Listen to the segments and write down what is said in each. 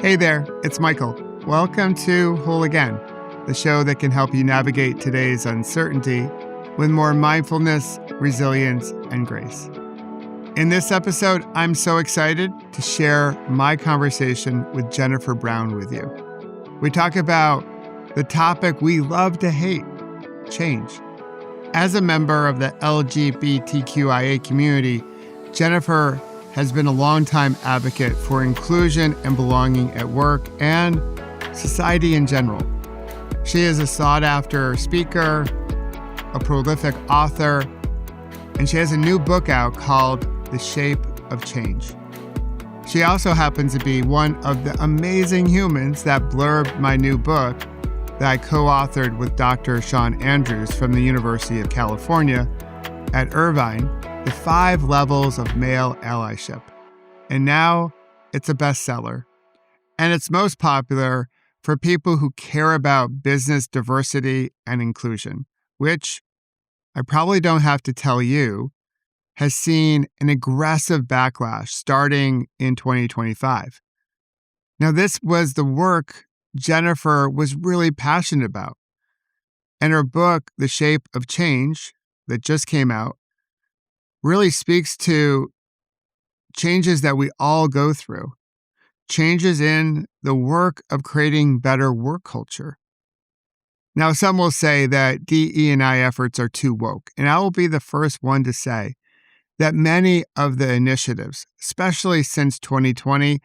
Hey there, it's Michael. Welcome to Whole Again, the show that can help you navigate today's uncertainty with more mindfulness, resilience, and grace. In this episode, I'm so excited to share my conversation with Jennifer Brown with you. We talk about the topic we love to hate, change. As a member of the LGBTQIA community, Jennifer has been a longtime advocate for inclusion and belonging at work and society in general. She is a sought-after speaker, a prolific author, and she has a new book out called The Shape of Change. She also happens to be one of the amazing humans that blurbed my new book that I co-authored with Dr. Sean Andrews from the University of California at Irvine, The 5 Levels of Male Allyship. And now it's a bestseller. And it's most popular for people who care about business diversity and inclusion, which I probably don't have to tell you, has seen an aggressive backlash starting in 2025. Now, this was the work Jennifer was really passionate about. And her book, The Shape of Change, that just came out, really speaks to changes that we all go through, changes in the work of creating better work culture. Now, some will say that DE&I efforts are too woke, and I will be the first one to say that many of the initiatives, especially since 2020,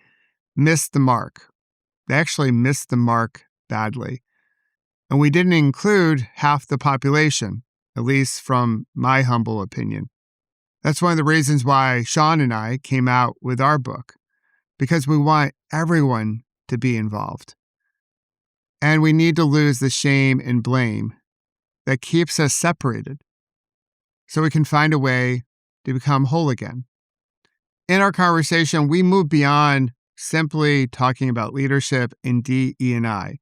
missed the mark. They actually missed the mark badly. And we didn't include half the population, at least from my humble opinion. That's one of the reasons why Sean and I came out with our book, because we want everyone to be involved. And we need to lose the shame and blame that keeps us separated so we can find a way to become whole again. In our conversation, we move beyond simply talking about leadership in DE&I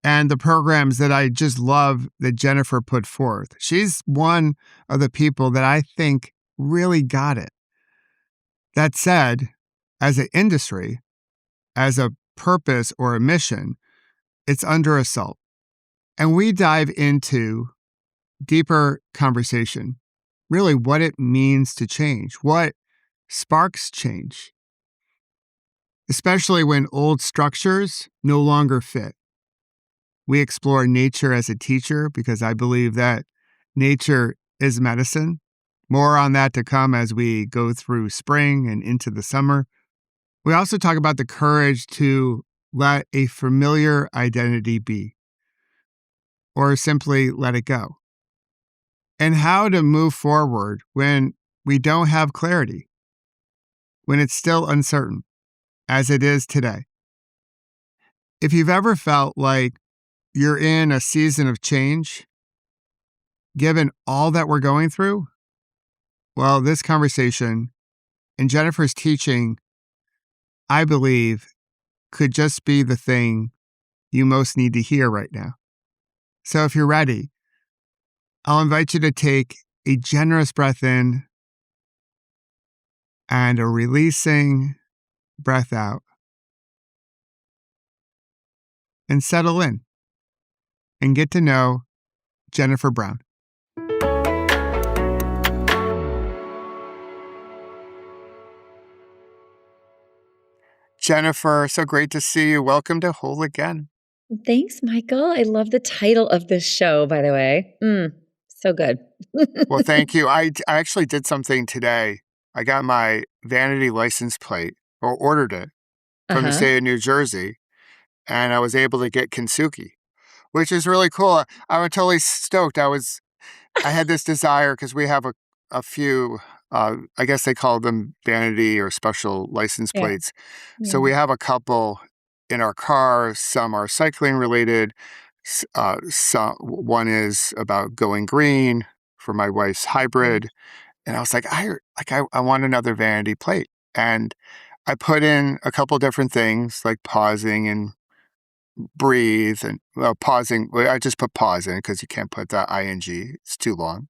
and the programs that I just love that Jennifer put forth. She's one of the people that I think really got it. That said, as an industry, as a purpose or a mission, it's under assault. And we dive into deeper conversation, really what it means to change, what sparks change, especially when old structures no longer fit. We explore nature as a teacher because I believe that nature is medicine. More on that to come as we go through spring and into the summer. We also talk about the courage to let a familiar identity be, or simply let it go, and how to move forward when we don't have clarity, when it's still uncertain, as it is today. If you've ever felt like you're in a season of change, given all that we're going through, well, this conversation and Jennifer's teaching, I believe, could just be the thing you most need to hear right now. So if you're ready, I'll invite you to take a generous breath in and a releasing breath out and settle in and get to know Jennifer Brown. Jennifer, so great to see you. Welcome to Whole Again. Thanks, Michael. I love the title of this show, by the way. So good. Well, thank you. I actually did something today. I got my vanity license plate, or ordered it, from the state of New Jersey, and I was able to get Kintsugi, which is really cool. I was totally stoked. I had this desire because we have a few, I guess they call them vanity or special license plates. Yeah. So we have a couple in our car. Some are cycling related. One is about going green for my wife's hybrid. And I was like, I want another vanity plate. And I put in a couple different things like pausing and breathe and pausing. I just put pause in because you can't put the ing. It's too long.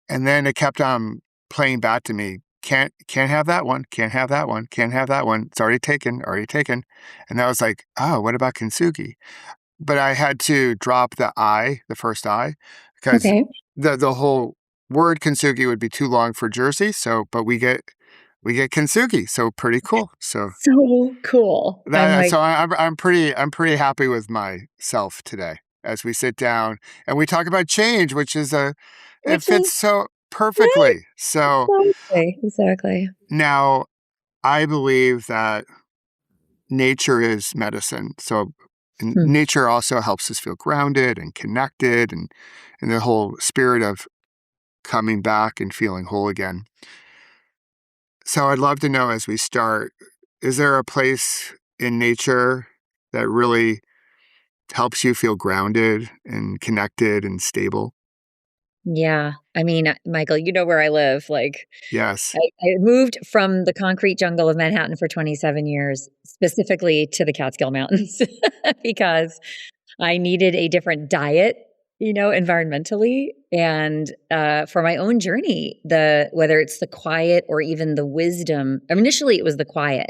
And then it kept on playing back to me, can't have that one, can't have that one, can't have that one. It's already taken, already taken. And I was like, oh, what about kintsugi? But I had to drop the first I, because Okay. the whole word kintsugi would be too long for Jersey. So, but we get kintsugi, so pretty cool. So So cool. I'm that like, so I'm pretty happy with myself today as we sit down and we talk about change, which is it which fits is so right. perfectly. So Exactly. Exactly. now I believe that nature is medicine. So Hmm. nature also helps us feel grounded and connected and the whole spirit of coming back and feeling whole again. So I'd love to know as we start, is there a place in nature that really helps you feel grounded and connected and stable? Yeah. I mean, Michael, you know where I live. Like, Yes. I moved from the concrete jungle of Manhattan for 27 years, specifically to the Catskill Mountains, because I needed a different diet, environmentally. And for my own journey, whether it's the quiet or even the wisdom. Initially, it was the quiet,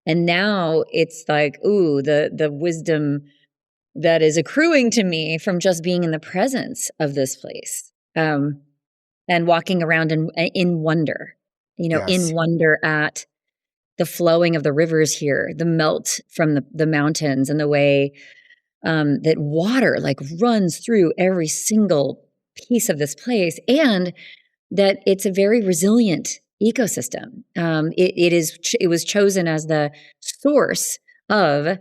and now it's like, ooh, the wisdom that is accruing to me from just being in the presence of this place. And walking around in wonder, in Yes. wonder at the flowing of the rivers here, the melt from the mountains, and the way that water like runs through every single piece of this place, and that it's a very resilient ecosystem. It was chosen as the source of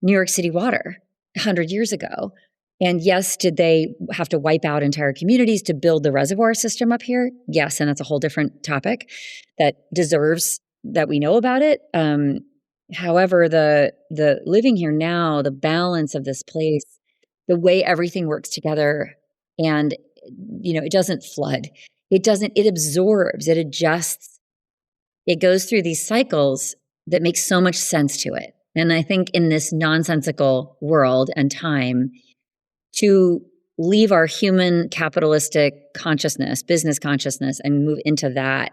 New York City water 100 years ago. And yes, did they have to wipe out entire communities to build the reservoir system up here? Yes, and that's a whole different topic that deserves that we know about it. However, the living here now, the balance of this place, the way everything works together, and it doesn't flood. It absorbs, it adjusts, it goes through these cycles that make so much sense to it. And I think in this nonsensical world and time, to leave our human capitalistic consciousness, business consciousness, and move into that,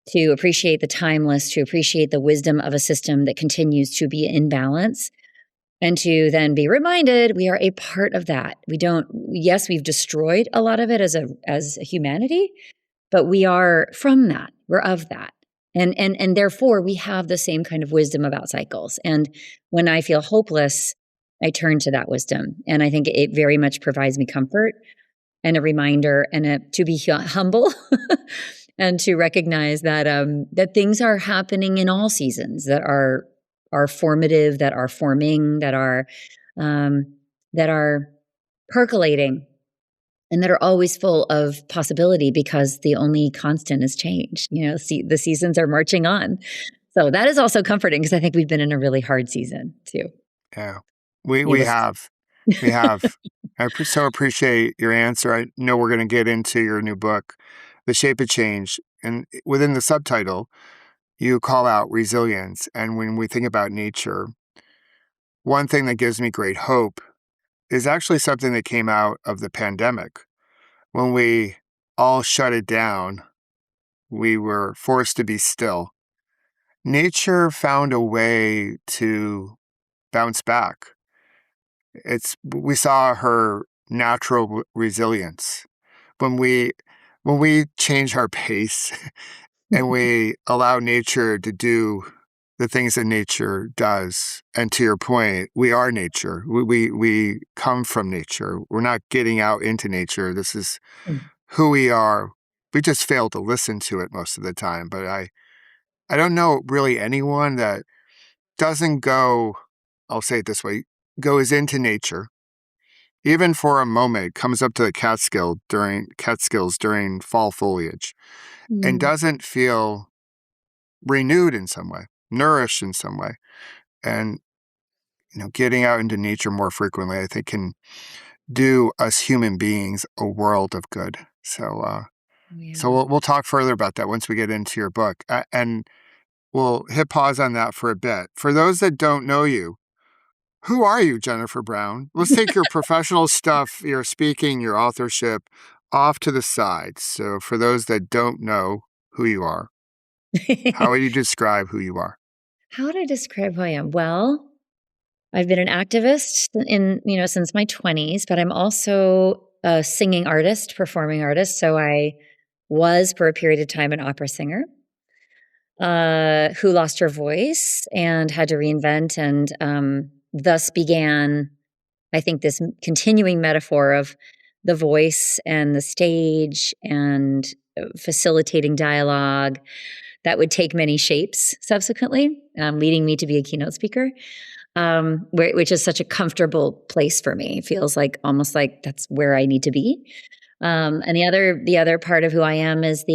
to appreciate the timeless, to appreciate the wisdom of a system that continues to be in balance, and to then be reminded we are a part of that. Yes, we've destroyed a lot of it as a humanity, but we are from that. We're of that. And therefore we have the same kind of wisdom about cycles. And when I feel hopeless, I turn to that wisdom. And I think it very much provides me comfort and a reminder, to be humble and to recognize that things are happening in all seasons that are formative, that are forming, um, that are percolating, and that are always full of possibility, because the only constant is change. The seasons are marching on. So that is also comforting, because I think we've been in a really hard season too. Yeah. We Needless to have. We have. So appreciate your answer. I know we're going to get into your new book, The Shape of Change. And within the subtitle, you call out resilience. And when we think about nature, one thing that gives me great hope is actually something that came out of the pandemic. When we all shut it down, we were forced to be still. Nature found a way to bounce back. We saw her natural resilience when we change our pace and we allow nature to do the things that nature does. And to your point, we are nature. We come from nature. We're not getting out into nature. This is who we are. We just fail to listen to it most of the time. But I don't know really anyone that doesn't go, I'll say it this way, goes into nature, even for a moment, comes up to the Catskills during fall foliage, and Mm. doesn't feel renewed in some way, nourished in some way. And getting out into nature more frequently, I think, can do us human beings a world of good. So Yeah. we'll talk further about that once we get into your book, and we'll hit pause on that for a bit. For those that don't know you, who are you, Jennifer Brown? Let's take your professional stuff, your speaking, your authorship off to the side. So for those that don't know who you are. How would you describe who you are? How would I describe who I am? Well, I've been an activist since my 20s, but I'm also a singing artist, performing artist. So I was for a period of time an opera singer who lost her voice and had to reinvent, and thus began, I think, this continuing metaphor of the voice and the stage and facilitating dialogue that would take many shapes subsequently, leading me to be a keynote speaker, which is such a comfortable place for me. It feels like almost like that's where I need to be. And the other part of who I am is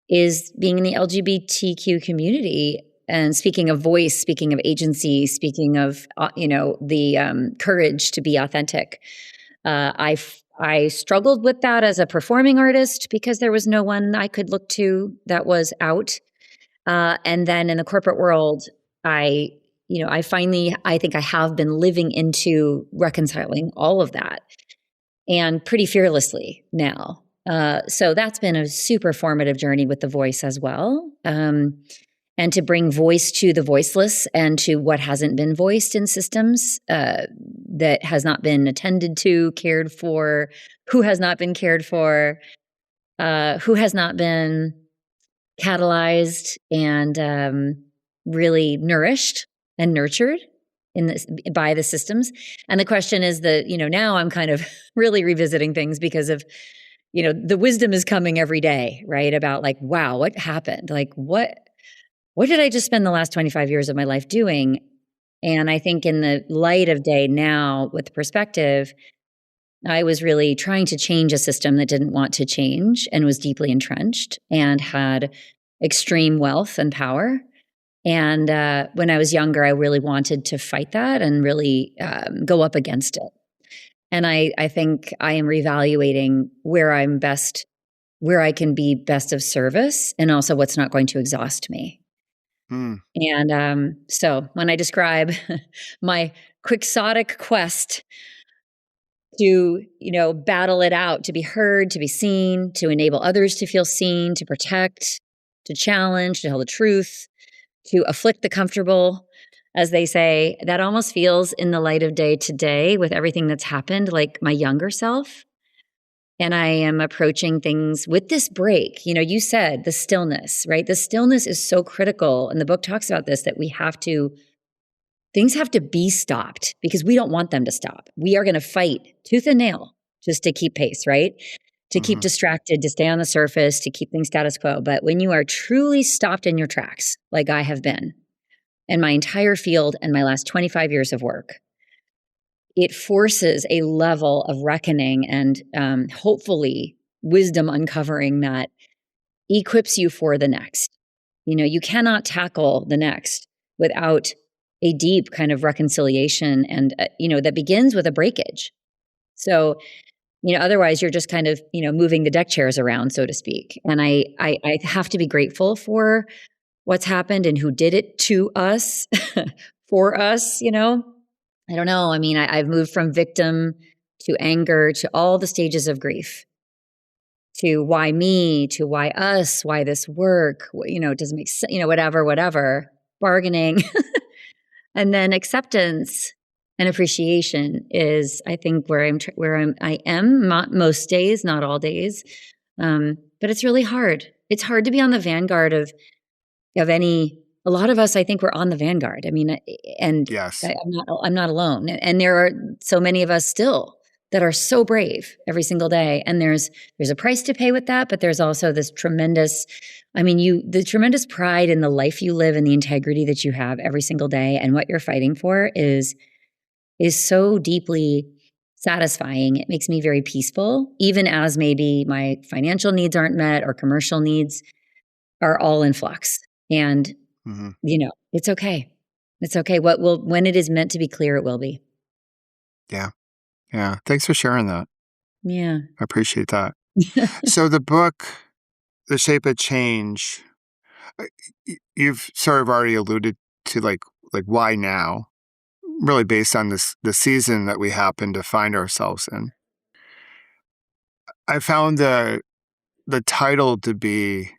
is being in the LGBTQ community. And speaking of voice, speaking of agency, speaking of the courage to be authentic, I struggled with that as a performing artist because there was no one I could look to that was out. And then in the corporate world, I think I have been living into reconciling all of that, and pretty fearlessly now. So that's been a super formative journey with the voice as well. And to bring voice to the voiceless and to what hasn't been voiced in systems that has not been attended to, cared for, who has not been cared for, who has not been catalyzed and really nourished and nurtured by the systems. And the question is now I'm kind of really revisiting things because of, the wisdom is coming every day, right? About like, wow, what happened? Like, what did I just spend the last 25 years of my life doing? And I think in the light of day now, with perspective, I was really trying to change a system that didn't want to change and was deeply entrenched and had extreme wealth and power. And when I was younger, I really wanted to fight that and really go up against it. And I think I am reevaluating where I can be best of service, and also what's not going to exhaust me. And so when I describe my quixotic quest to, battle it out, to be heard, to be seen, to enable others to feel seen, to protect, to challenge, to tell the truth, to afflict the comfortable, as they say, that almost feels in the light of day today with everything that's happened, like my younger self. And I am approaching things with this break. You said the stillness, right? The stillness is so critical. And the book talks about this, that things have to be stopped because we don't want them to stop. We are going to fight tooth and nail just to keep pace, right? To keep distracted, to stay on the surface, to keep things status quo. But when you are truly stopped in your tracks, like I have been, and my entire field and my last 25 years of work, it forces a level of reckoning and hopefully wisdom uncovering that equips you for the next. You cannot tackle the next without a deep kind of reconciliation and, that begins with a breakage. So, otherwise you're just kind of, moving the deck chairs around, so to speak. And I have to be grateful for what's happened and who did it to us, for us, I don't know. I mean, I've moved from victim to anger to all the stages of grief, to why me, to why us, why this work, it doesn't make sense, whatever, bargaining. And then acceptance and appreciation is, I think, where I am most days, not all days. But it's really hard. It's hard to be on the vanguard of any. A lot of us, I think, we're on the vanguard. I mean, and Yes. I'm not alone. And there are so many of us still that are so brave every single day. And there's a price to pay with that, but there's also this tremendous, the tremendous pride in the life you live and the integrity that you have every single day, and what you're fighting for is so deeply satisfying. It makes me very peaceful, even as maybe my financial needs aren't met or commercial needs are all in flux. And it's okay. It's okay. When it is meant to be clear, it will be. Yeah. Yeah. Thanks for sharing that. Yeah. I appreciate that. So the book, The Shape of Change, you've sort of already alluded to like why now, really based on the season that we happen to find ourselves in. I found the title to be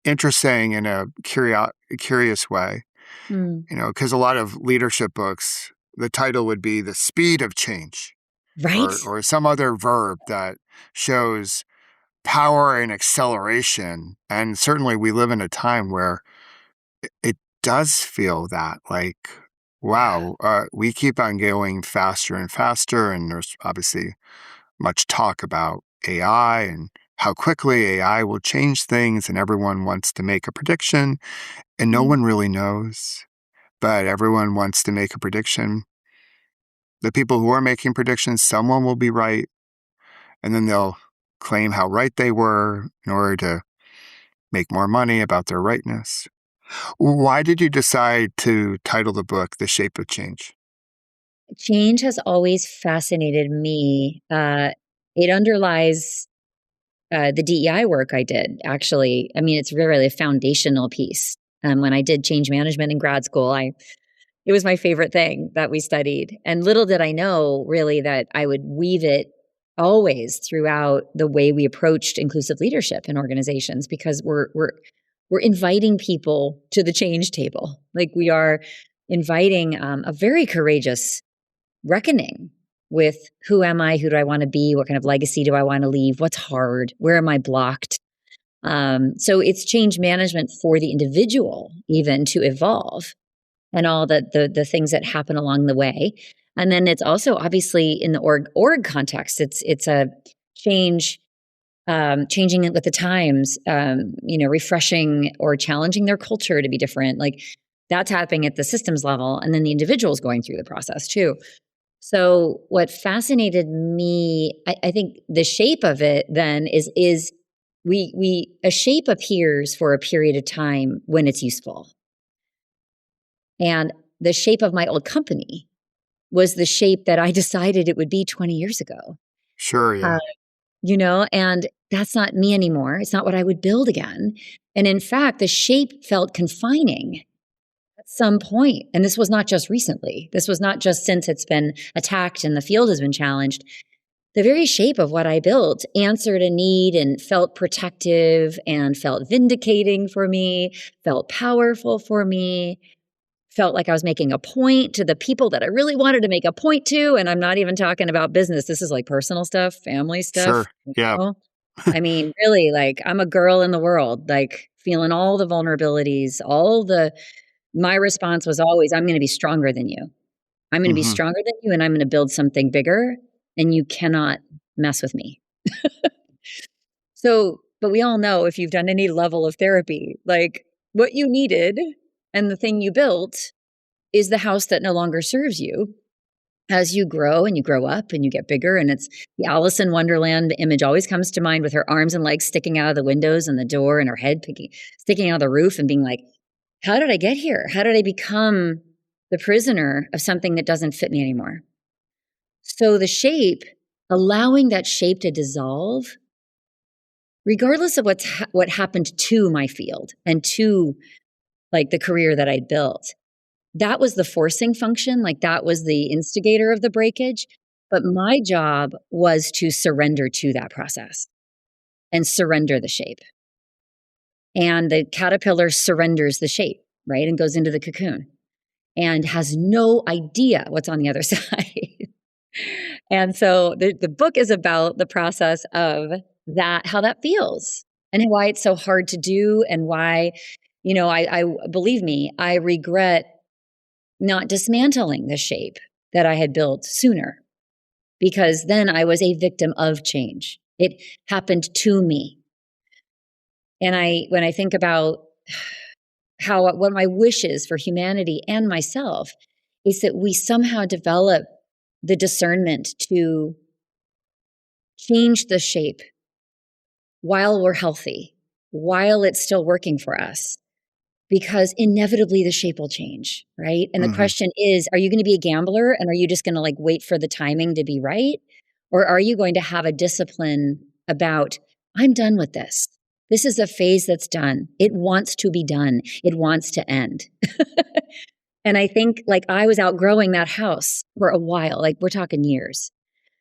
interesting in a curious way, Mm. because a lot of leadership books, the title would be The Speed of Change Right? or some other verb that shows power and acceleration. And certainly we live in a time where it does feel that like, Yeah. wow, we keep on going faster and faster. And there's obviously much talk about AI and how quickly AI will change things. And everyone wants to make a prediction, and no Right. one really knows, but everyone wants to make a prediction. The people who are making predictions, someone will be right, and then they'll claim how right they were in order to make more money about their rightness. Why did you decide to title the book The Shape of Change? Change has always fascinated me. It underlies the DEI work I did, actually. I mean, it's really a foundational piece. When I did change management in grad school, it was my favorite thing that we studied. And little did I know, really, that I would weave it always throughout the way we approached inclusive leadership in organizations, because we're inviting people to the change table. Like, we are inviting a very courageous reckoning with, who am I? Who do I want to be? What kind of legacy do I want to leave? What's hard? Where am I blocked? So it's change management for the individual, even to evolve, and all the things that happen along the way. And then it's also obviously in the org context. It's a change, changing it with the times, refreshing or challenging their culture to be different. Like, that's happening at the systems level, and then the individual's going through the process too. So what fascinated me, I think the shape of it then is we a shape appears for a period of time when it's useful. And the shape of my old company was the shape that I decided it would be 20 years ago. Sure, Uh, yeah. and that's not me anymore. It's not what I would build again. And in fact, the shape felt confining at some point. And this was not just recently. This was not just since it's been attacked and the field has been challenged. The very shape of what I built answered a need and felt protective and felt vindicating for me, felt powerful for me, felt like I was making a point to the people that I really wanted to make a point to. And I'm not even talking about business. This is like personal stuff, family stuff. Sure, yeah. I mean, really, like, I'm a girl in the world, like, feeling all the vulnerabilities, my response was always, I'm going to be stronger than you. I'm going to be Hmm. stronger than you, and I'm going to build something bigger, and you cannot mess with me. So, but we all know, if you've done any level of therapy, like, what you needed and the thing you built is the house that no longer serves you as you grow and you grow up and you get bigger. And it's the Alice in Wonderland image always comes to mind, with her arms and legs sticking out of the windows and the door, and her head sticking out of the roof, and being like, how did I get here? How did I become the prisoner of something that doesn't fit me anymore? So the shape, allowing that shape to dissolve, regardless of what happened to my field and to, like, the career that I'd built, that was the forcing function. Like, that was the instigator of the breakage. But my job was to surrender to that process and surrender the shape. And the caterpillar surrenders the shape, right? And goes into the cocoon and has no idea what's on the other side. And so the book is about the process of that, how that feels, and why it's so hard to do, and why, I believe me, I regret not dismantling the shape that I had built sooner, because then I was a victim of change. It happened to me. And when I think about what my wish is for humanity and myself, is that we somehow develop the discernment to change the shape while we're healthy, while it's still working for us, because inevitably the shape will change, right? And the Hmm. question is, are you going to be a gambler, and are you just going to, like, wait for the timing to be right? Or are you going to have a discipline about, I'm done with this. This is a phase that's done. It wants to be done. It wants to end. And I think, like, I was outgrowing that house for a while, like, we're talking years.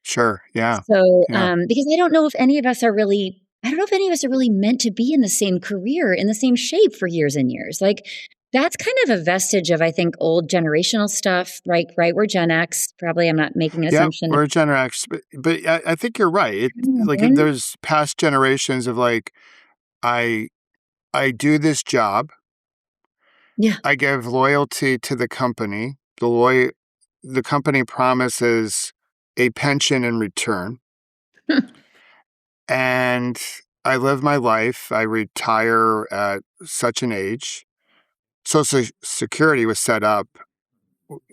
Sure, yeah, So, yeah. because I don't know if any of us are really I don't know if any of us are really meant to be in the same career, in the same shape for years and years. Like, that's kind of a vestige of, I think, old generational stuff, right? Right. We're Gen X. Probably I'm not making an Yep, assumption. we're Gen X, but I think you're right. Like Women. there's past generations of like I I do this job, Yeah. I give loyalty to the company. The company promises a pension in return, and I live my life. I retire at such an age. Social Security was set up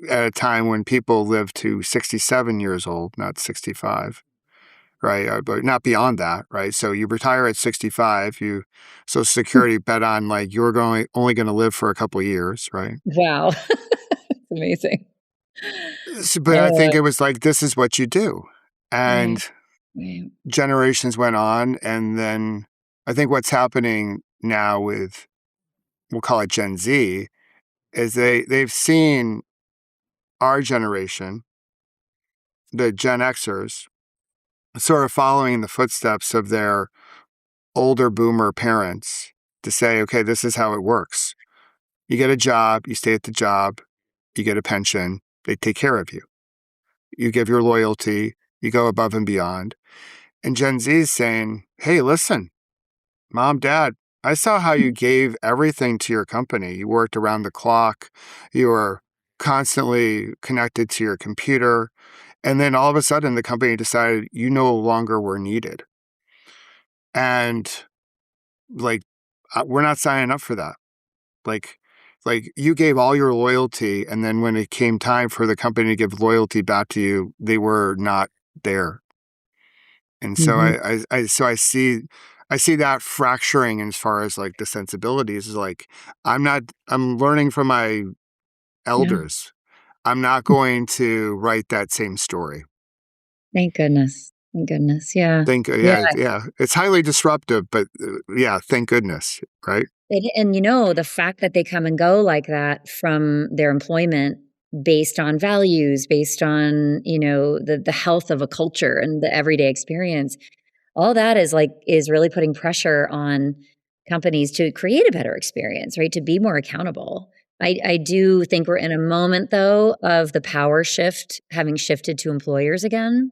at a time when people lived to 67 years old, not 65. Right? But not beyond that, right? So you retire at 65, Social Security bet on like you're only going to live for a couple of years, right? Wow. It's amazing. But I think Uh, it was like this is what you do, right. and Right. generations went on, and then I think what's happening now with we'll call it Gen Z is they've seen our generation, the Gen Xers, sort of following in the footsteps of their older boomer parents to say, okay, this is how it works. You get a job, you stay at the job, you get a pension, they take care of you. You give your loyalty, you go above and beyond. And Gen Z is saying, hey, listen, mom, dad, I saw how you gave everything to your company. You worked around the clock, you were constantly connected to your computer. And then all of a sudden, the company decided you no longer were needed. And like, we're not signing up for that. Like you gave all your loyalty, and then when it came time for the company to give loyalty back to you, they were not there. And so Mhm. I see that fracturing as far as like the sensibilities is like I'm learning from my Yeah. elders. I'm not going to write that same story. Thank goodness. Thank goodness. Yeah. Yeah. Yeah. It's highly disruptive, but yeah, thank goodness, right? And the fact that they come and go like that from their employment based on values, based on, the health of a culture and the everyday experience, all that is really putting pressure on companies to create a better experience, right? To be more accountable. I do think we're in a moment though of the power shift having shifted to employers again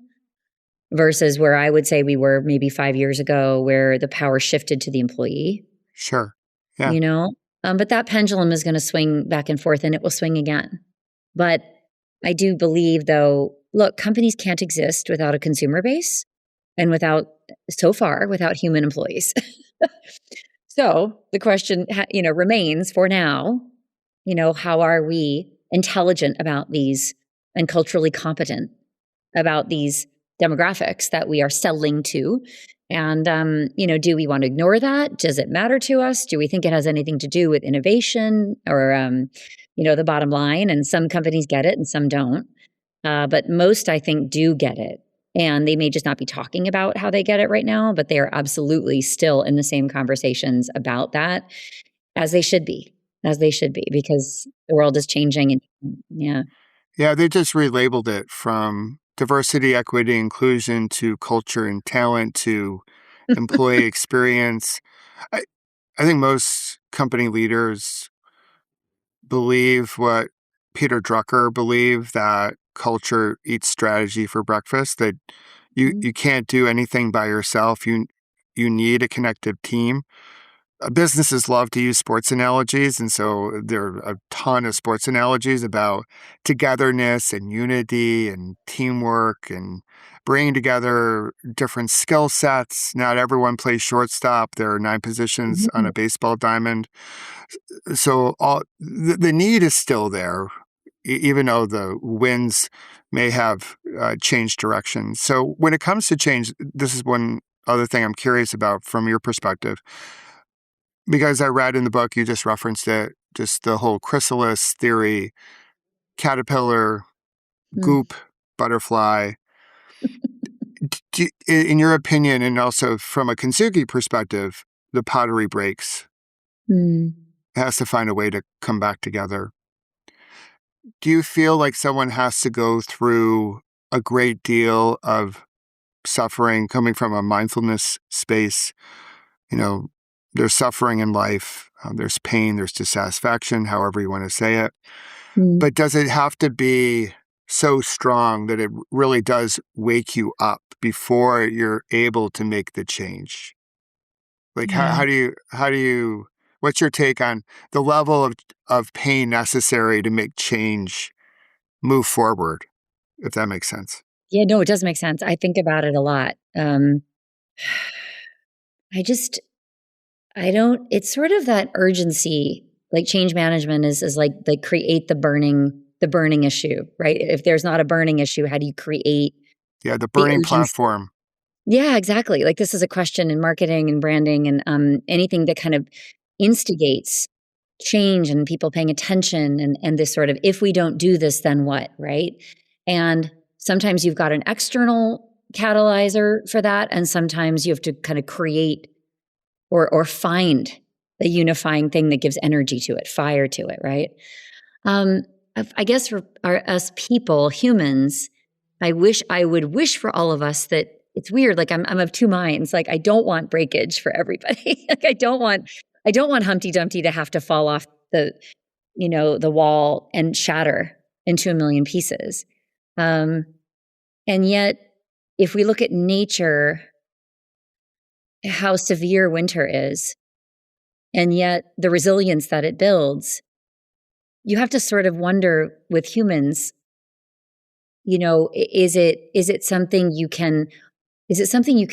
versus where I would say we were maybe 5 years ago, where the power shifted to the employee. Sure. Yeah. you know? But that pendulum is gonna swing back and forth, and it will swing again. But I do believe, though, look, companies can't exist without a consumer base and without human employees. So the question, remains for now, how are we intelligent about these and culturally competent about these demographics that we are selling to? And, do we want to ignore that? Does it matter to us? Do we think it has anything to do with innovation or, the bottom line? And some companies get it and some don't. But most, I think, do get it. And they may just not be talking about how they get it right now, but they are absolutely still in the same conversations about that as they should be, because the world is changing. And yeah. Yeah, they just relabeled it from diversity, equity, inclusion to culture and talent to employee experience. I, I think most company leaders believe what Peter Drucker believed, that culture eats strategy for breakfast, that you can't do anything by yourself. You need a connected team. Businesses love to use sports analogies, and so there are a ton of sports analogies about togetherness and unity and teamwork and bringing together different skill sets. Not everyone plays shortstop. There are 9 positions on Mhm. a baseball diamond. So the need is still there, even though the winds may have changed direction. So when it comes to change, this is one other thing I'm curious about from your perspective, because I read in the book, you just referenced it, just the whole chrysalis theory, caterpillar, Mm. goop, butterfly. In your opinion, and also from a Kintsugi perspective, the pottery breaks. Mm. It has to find a way to come back together. Do you feel like someone has to go through a great deal of suffering, coming from a mindfulness space, there's suffering in life, there's pain, there's dissatisfaction, however you want to say it. Mm. But does it have to be so strong that it really does wake you up before you're able to make the change? Like, Yeah. how do you, what's your take on the level of pain necessary to make change move forward, if that makes sense? Yeah, no, it does make sense. I think about it a lot. I just I don't it's sort of that urgency, like change management is like they create the burning issue, right? If there's not a burning issue, how do you create Yeah, the the burning urgency? platform. Yeah, exactly. Like this is a question in marketing and branding and anything that kind of instigates change and people paying attention and this sort of if we don't do this, then what, right? And sometimes you've got an external catalyzer for that, and sometimes you have to kind of create or find a unifying thing that gives energy to it, fire to it, right? Um, I guess for us people, humans, I would wish for all of us that it's weird. Like I'm of two minds. Like I don't want breakage for everybody. Like I don't want Humpty Dumpty to have to fall off the wall and shatter into a million pieces. And yet, if we look at nature, how severe winter is, and yet the resilience that it builds, you have to sort of wonder with humans, is it something you can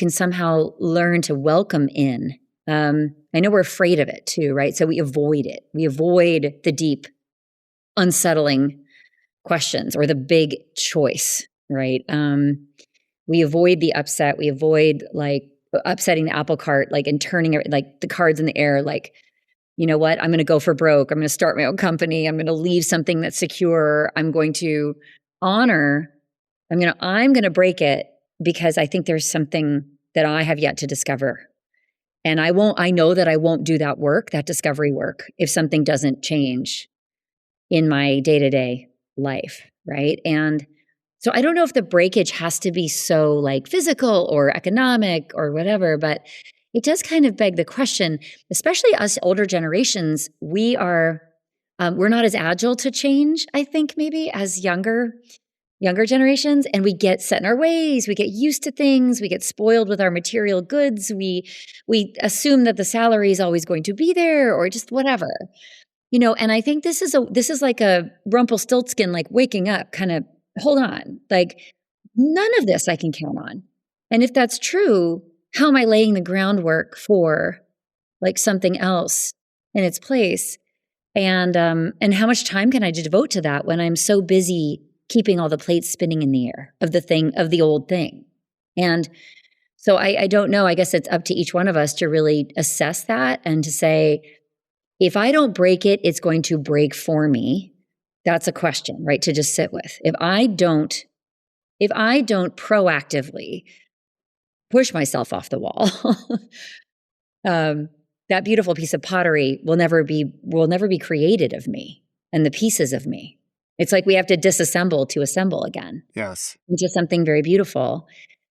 somehow learn to welcome in? I know we're afraid of it too, right? So we avoid it. We avoid the deep, unsettling questions or the big choice, right? We avoid the upset. We avoid like upsetting the apple cart, like and turning it like the cards in the air, like, you know what? I'm going to go for broke. I'm going to start my own company. I'm going to leave something that's secure. I'm going to honor. I'm going to break it because I think there's something that I have yet to discover. And I know that I won't do that work, that discovery work, if something doesn't change in my day-to-day life, right? And so I don't know if the breakage has to be so like physical or economic or whatever, but it does kind of beg the question, especially us older generations, we're not as agile to change, I think, maybe as younger generations, and we get set in our ways, we get used to things, we get spoiled with our material goods, we assume that the salary is always going to be there or just whatever. And I think this is like a Rumpelstiltskin, like waking up, kind of hold on, like none of this I can count on. And if that's true, how am I laying the groundwork for like something else in its place? And how much time can I devote to that when I'm so busy keeping all the plates spinning in the air of the old thing? And so I don't know. I guess it's up to each one of us to really assess that and to say, if I don't break it, it's going to break for me. That's a question, right? To just sit with. If I don't proactively push myself off the wall, that beautiful piece of pottery will never be created of me and the pieces of me. It's like we have to disassemble to assemble again. Yes. Into something very beautiful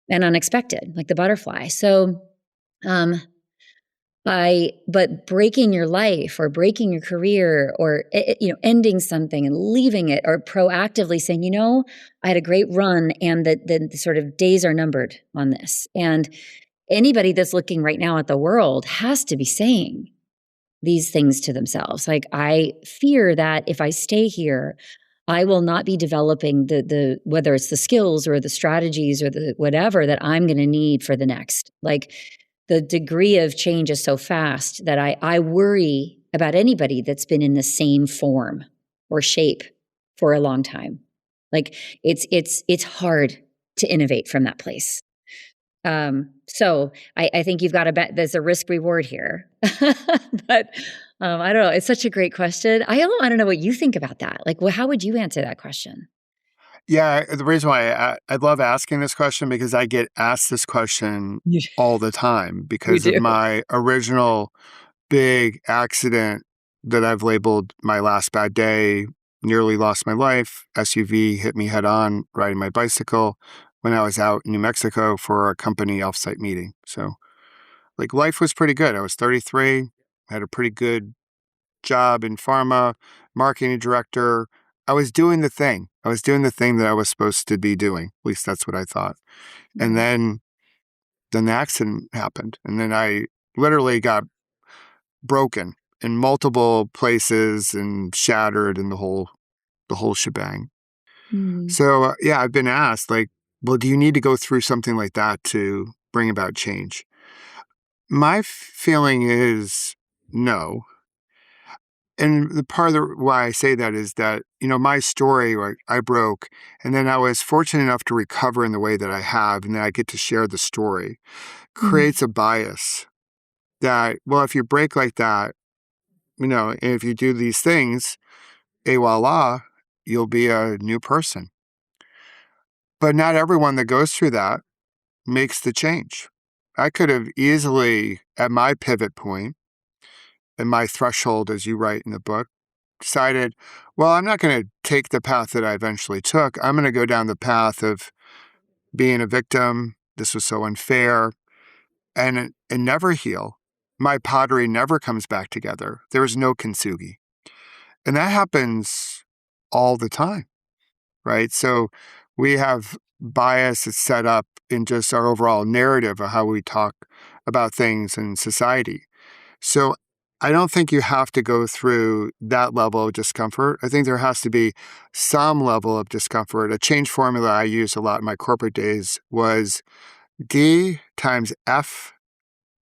and unexpected, like the butterfly. So, but breaking your life or breaking your career or ending something and leaving it, or proactively saying, I had a great run and the sort of days are numbered on this. And anybody that's looking right now at the world has to be saying these things to themselves. Like, I fear that if I stay here, I will not be developing the whether it's the skills or the strategies or the whatever that I'm going to need for the next. Like, the degree of change is so fast that I worry about anybody that's been in the same form or shape for a long time. Like, it's hard to innovate from that place. So I think you've got to bet there's a risk reward here. But I don't know. It's such a great question. I want to know what you think about that. Like, how would you answer that question? Yeah, the reason why I love asking this question because I get asked this question all the time because of my original big accident that I've labeled my last bad day, nearly lost my life. SUV hit me head on riding my bicycle, when I was out in New Mexico for a company offsite meeting. So like life was pretty good. I was 33, had a pretty good job in pharma, marketing director. I was doing the thing. I was doing the thing that I was supposed to be doing. At least that's what I thought. And Right. then the accident happened. And then I literally got broken in multiple places and shattered in the whole shebang. Mm. So yeah, I've been asked like, well, do you need to go through something like that to bring about change? My feeling is no. And the part of why I say that is that, my story, like I broke, and then I was fortunate enough to recover in the way that I have, and then I get to share the story, Mm. creates a bias that, well, if you break like that, and if you do these things, voila, you'll be a new person. But not everyone that goes through that makes the change. I could have easily, at my pivot point, and my threshold, as you write in the book, decided, well, I'm not going to take the path that I eventually took. I'm going to go down the path of being a victim. This was so unfair, and never heal. My pottery never comes back together. There is no kintsugi. And that happens all the time, right? So we have bias that's set up in just our overall narrative of how we talk about things in society. So I don't think you have to go through that level of discomfort. I think there has to be some level of discomfort. A change formula I used a lot in my corporate days was D times F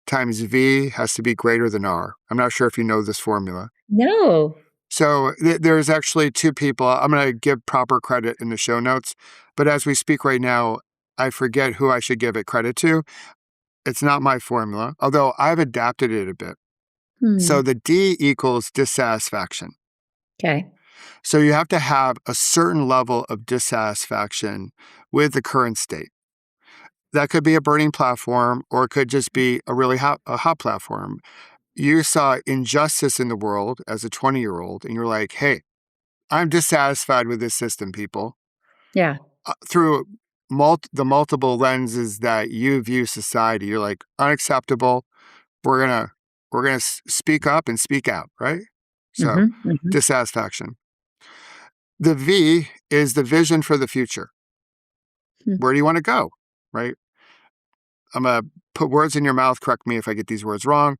times V has to be greater than R. I'm not sure if you know this formula. No. So there's actually two people. I'm going to give proper credit in the show notes. But as we speak right now, I forget who I should give it credit to. It's not my formula, although I've adapted it a bit. So Hmm. the D equals dissatisfaction. Okay. So you have to have a certain level of dissatisfaction with the current state. That could be a burning platform, or it could just be a hot platform. You saw injustice in the world as a 20-year-old, and you're like, hey, I'm dissatisfied with this system, people. Yeah. Through the multiple lenses that you view society, you're like, unacceptable. We're gonna speak up and speak out, right? So Hmm. Hmm. dissatisfaction. The V is the vision for the future. Where do you want to go, right? I'm gonna put words in your mouth. Correct me if I get these words wrong.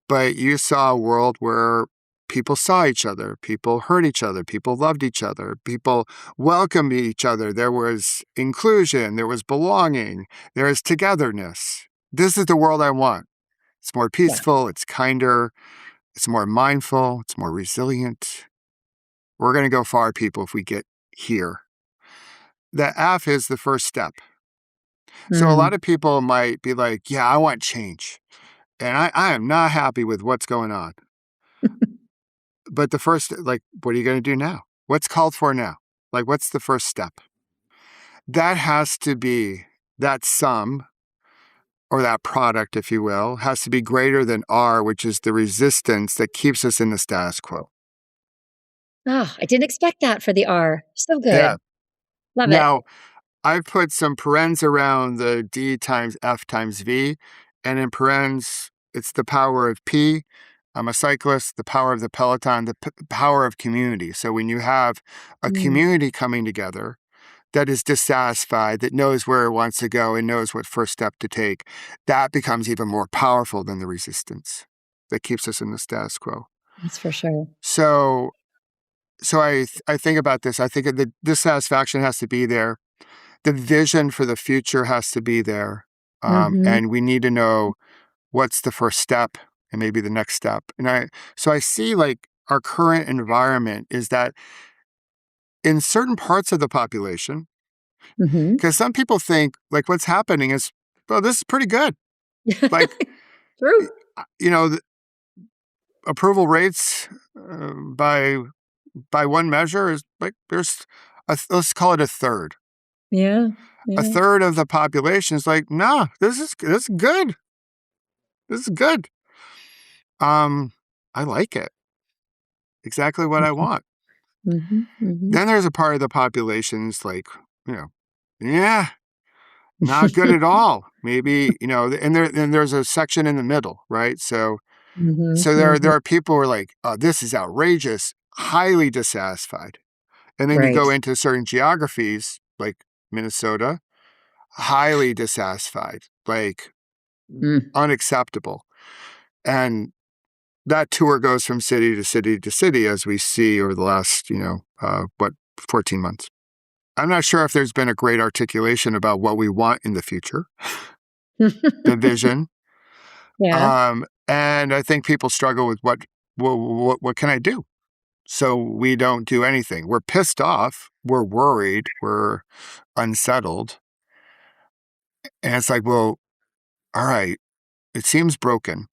But you saw a world where people saw each other, people heard each other, people loved each other, people welcomed each other. There was inclusion, there was belonging, there is togetherness. This is the world I want. It's more Yeah. peaceful, it's kinder, it's more mindful, it's more resilient. We're going to go far, people, if we get here. The F is the first step. So a lot Mm. of people might be like, yeah, I want change. And I am not happy with what's going on. But the first, like, what are you going to do now? What's called for now? Like, what's the first step? That has to be that sum or that product, if you will, has to be greater than R, which is the resistance that keeps us in the status quo. Oh, I didn't expect that for the R. So Yeah. good. Love it. Now, I've put some parens around the D times F times V, and in parens, it's the power of P. I'm a cyclist, the power of the peloton, the power of community. So when you have a Mm. community coming together that is dissatisfied, that knows where it wants to go and knows what first step to take, that becomes even more powerful than the resistance that keeps us in the status quo. That's for sure. So, so I think about this. I think that the dissatisfaction has to be there. The vision for the future has to be there. Hmm. And we need to know what's the first step and maybe the next step. So I see like our current environment is that in certain parts of the population, Hmm. because some people think like what's happening is, well, this is pretty good. Like, True. the approval rates by one measure is like there's let's call it a third. Yeah. A Yeah. third of the population is like, nah, this is good. This is good. I like it. Exactly what I want. Hmm. Hmm. Then there's a part of the population's like, yeah, not good at all. Maybe, and there's a section in the middle, right? So there Mhm. are people who are like, oh, this is outrageous, highly dissatisfied. And then you Right. go into certain geographies like Minnesota, highly dissatisfied, like Mm. unacceptable. And that tour goes from city to city to city, as we see over the last, 14 months. I'm not sure if there's been a great articulation about what we want in the future, the vision. Yeah. And I think people struggle with what can I do? So we don't do anything. We're pissed off. We're worried. We're unsettled. And it's like, well, all right, it seems broken.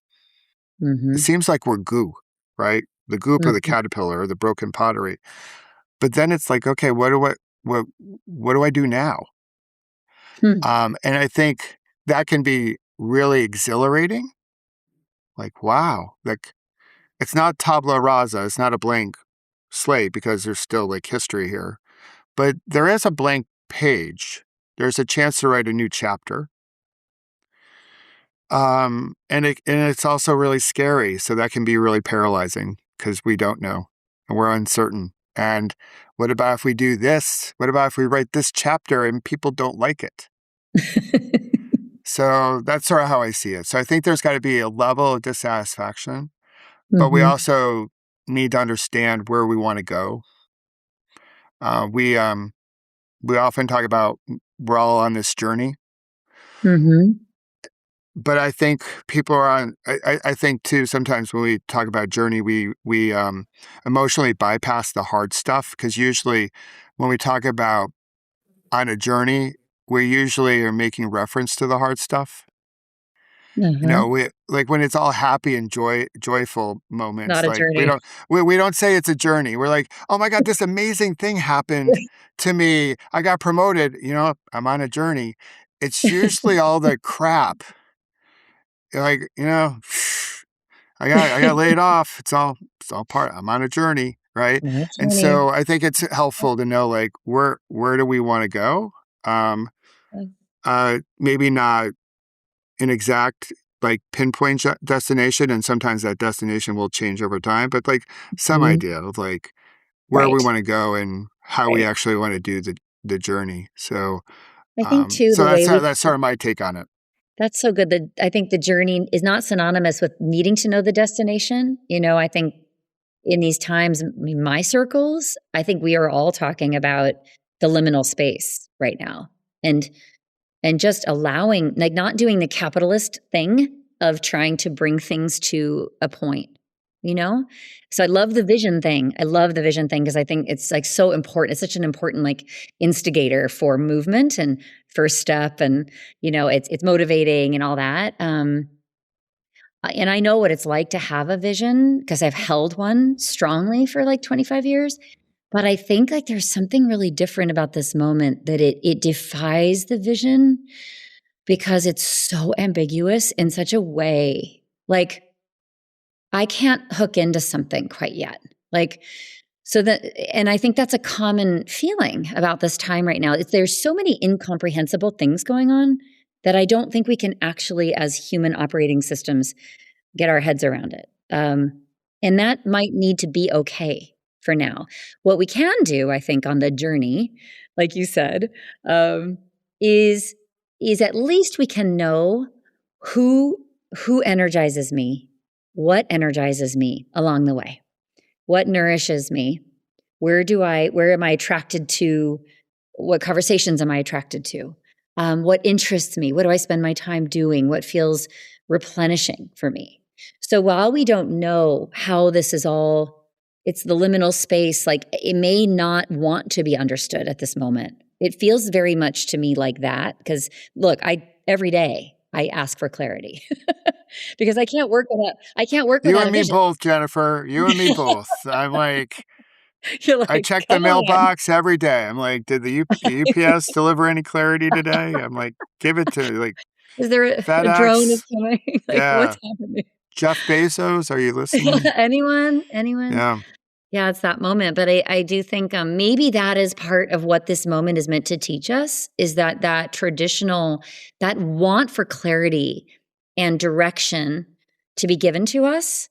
It Mhm. seems like we're goo, right? The goop or the Mhm. caterpillar or the broken pottery. But then it's like, okay, what do I do now? Hmm. And I think that can be really exhilarating. Like, wow, like it's not tabula rasa. It's not a blank slate because there's still like history here, but there is a blank page. There's a chance to write a new chapter. And it's also really scary. So that can be really paralyzing because we don't know and we're uncertain. And what about if we do this? What about if we write this chapter and people don't like it? So that's sort of how I see it. So I think there's got to be a level of dissatisfaction, but we Mhm. also need to understand where we want to go. We often talk about we're all on this journey, Mhm. but I think people are on. I think too. Sometimes when we talk about journey, we emotionally bypass the hard stuff because usually when we talk about on a journey, we usually are making reference to the hard stuff. Uh-huh. We like when it's all happy and joyful moments, Not a like we journey. don't we don't say it's a journey. We're like, "Oh my god, this amazing thing happened to me. I got promoted, I'm on a journey." It's usually all the crap. Like, I got laid off. It's all part. I'm on a journey, right? Not a And journey. so I think it's helpful to know like where do we want to go? Um Maybe not an exact like pinpoint destination, and sometimes that destination will change over time, but like some Mhm. idea of like where we Right. want to go and how we Right. actually want to do the journey. So I think too so the way that's sort of my take on it. that's so good that I think the journey is not synonymous with needing to know the destination. I think in these times, in my circles, I think we are all talking about the liminal space right now. And just allowing, like, not doing the capitalist thing of trying to bring things to a point, you know? So I love the vision thing. I love the vision thing because I think it's like so important. It's such an important like instigator for movement and first step and it's motivating and all that. And I know what it's like to have a vision because I've held one strongly for like 25 years. But I think like there's something really different about this moment that it defies the vision because it's so ambiguous in such a way. Like, I can't hook into something quite yet. Like, so that, and I think that's a common feeling about this time right now. There's so many incomprehensible things going on that I don't think we can actually, as human operating systems, get our heads around it. And that might need to be okay for now. What we can do, I think, on the journey, like you said, um, is at least we can know who energizes me, what energizes me along the way, what nourishes me, where am I attracted to, what conversations am I attracted to, what interests me, what do I spend my time doing, what feels replenishing for me. So while we don't know how this is all, it's the liminal space, like it may not want to be understood at this moment. It feels very much to me like that because look, I every day I ask for clarity because I can't work You without and a me vision. both, Jennifer. You and me both. I'm like, You're I like, check the come on. mailbox every day. I'm like, did the UPS deliver any clarity today? I'm like, give it to me. Like Is there a drone FedEx. is coming? Like, Yeah. what's happening? Jeff Bezos, are you listening? Anyone? Anyone? Yeah. Yeah, it's that moment. But I do think maybe that is part of what this moment is meant to teach us, is that traditional, that want for clarity and direction to be given to us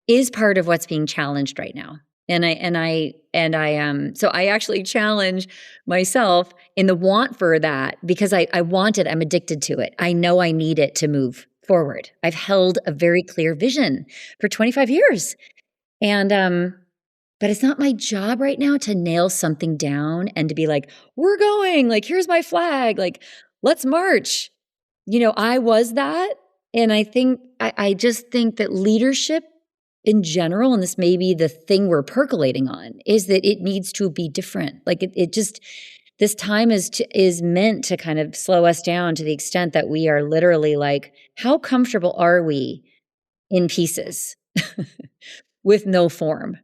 is part of what's being challenged right now. So I actually challenge myself in the want for that, because I want it. I'm addicted to it. I know I need it to move forward. I've held a very clear vision for 25 years. And but it's not my job right now to nail something down and to be like, we're going, like, here's my flag, like, let's march. I was that. And I just think that leadership in general, and this may be the thing we're percolating on, is that it needs to be different. Like it just, this time is meant to kind of slow us down to the extent that we are literally like, how comfortable are we in pieces with no form?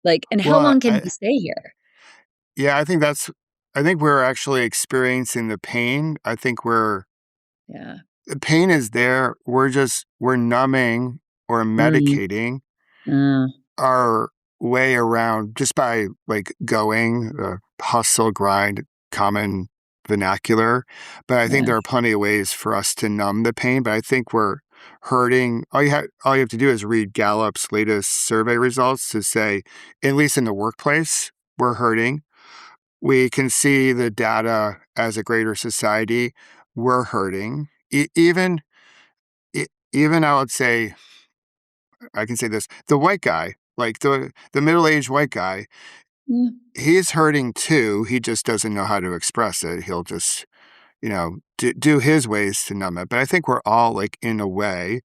Like, and how Well, long can we stay here? yeah, I think we're actually experiencing the pain. I think Yeah. the pain is there. We're numbing or Mm. medicating Uh, our way around just by like going, hustle, grind, common vernacular. But I think yeah. there are plenty of ways for us to numb the pain. But I think we're hurting. All you have to do is read Gallup's latest survey results to say, at least in the workplace, we're hurting. We can see the data as a greater society. We're hurting. Even I would say, I can say this, the white guy, like the middle-aged white guy, Mm. he's hurting too. He just doesn't know how to express it. He'll just, do his ways to numb it. But I think we're all like in a way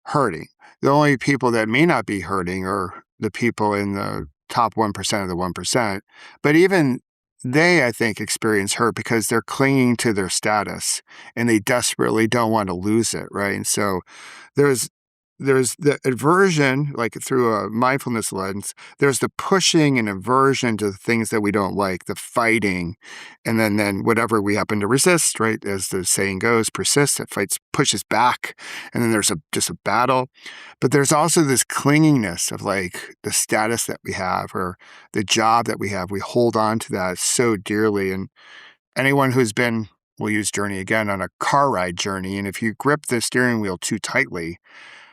hurting. The only people that may not be hurting are the people in the top 1% of the 1%. But even they, I think, experience hurt because they're clinging to their status and they desperately don't want to lose it, right? And so there's the aversion, like through a mindfulness lens, there's the pushing and aversion to the things that we don't like, the fighting, and then whatever we happen to resist, right? As the saying goes, persists, it fights, pushes back, and then there's just a battle. But there's also this clinginess of like the status that we have or the job that we have. We hold on to that so dearly. And anyone who's been, we'll use journey again, on a car ride journey, and if you grip the steering wheel too tightly,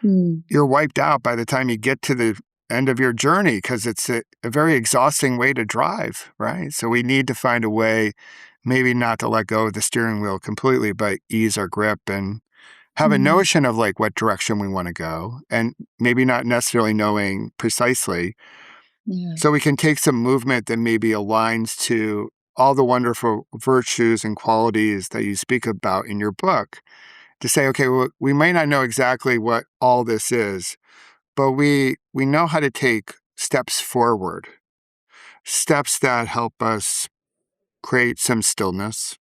Mm. you're wiped out by the time you get to the end of your journey because it's a very exhausting way to drive, right? So we need to find a way, maybe not to let go of the steering wheel completely, but ease our grip and have a Mm. notion of like what direction we want to go and maybe not necessarily knowing precisely. Yeah. So we can take some movement that maybe aligns to all the wonderful virtues and qualities that you speak about in your book to say, okay, well, we may not know exactly what all this is, but we know how to take steps forward, steps that help us create some stillness,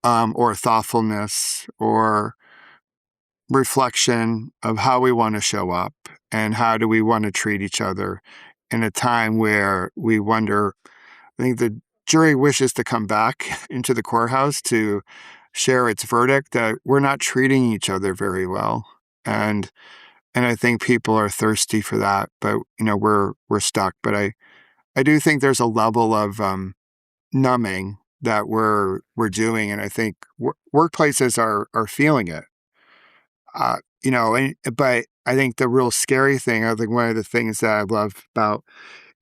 or thoughtfulness, or reflection of how we want to show up and how do we want to treat each other in a time where we wonder. I think the jury wishes to come back into the courthouse to share its verdict that we're not treating each other very well. And I think people are thirsty for that, but we're stuck. But I do think there's a level of numbing that we're doing, and I think workplaces are feeling it. But I think the real scary thing, I think one of the things that I love about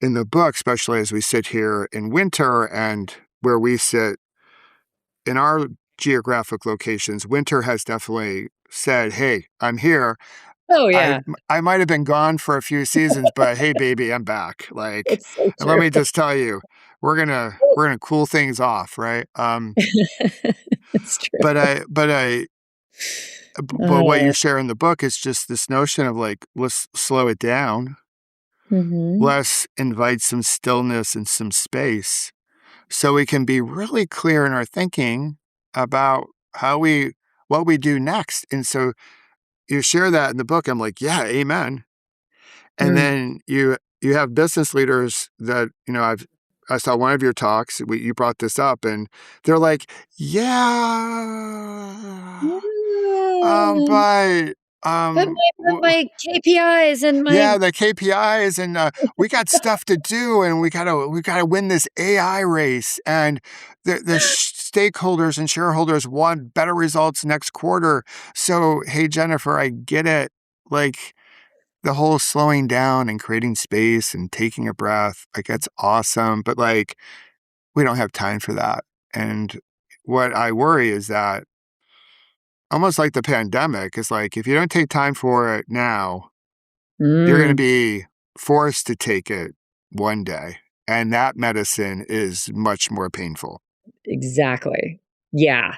in the book, especially as we sit here in winter and where we sit in our geographic locations, winter has definitely said, "Hey, I'm here. Oh, I yeah. I might have been gone for a few seasons, but hey, baby, I'm back." Like, It's so and let true. me just tell you, we're gonna cool things off, right? It's true. But what you Oh. share in the book is just this notion of like, let's slow it down. Mhm. Let's invite some stillness and some space so we can be really clear in our thinking about what we do next. And so you share that in the book. I'm like, yeah, amen. And Mm. then you have business leaders that, I saw one of your talks, you brought this up, and they're like, yeah, Yeah. but But Um, my KPIs and my yeah, the KPIs, and we got stuff to do, and we gotta win this AI race, and the stakeholders and shareholders want better results next quarter. So, hey, Jennifer, I get it. Like the whole slowing down and creating space and taking a breath, like that's awesome, but like we don't have time for that. And what I worry is that almost like the pandemic is like if you don't take time for it now, you're going to Mm, be forced to take it one day. And that medicine is much more painful. exactly. Yeah.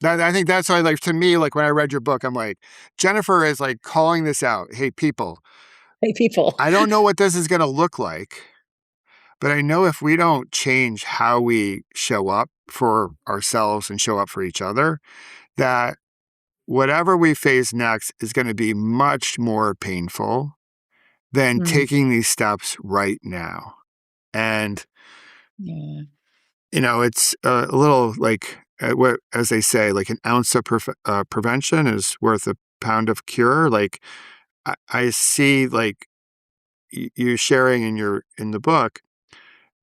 I think that's why, like, to me, like, when I read your book, I'm like, Jennifer is like calling this out. Hey, people, Hey, people. I don't know what this is going to look like, but I know if we don't change how we show up for ourselves and show up for each other, that whatever we face next is going to be much more painful than Mm, taking these steps right now. And yeah. it's a little like what, as they say, like an ounce of prevention is worth a pound of cure. Like I see, like you sharing in the book,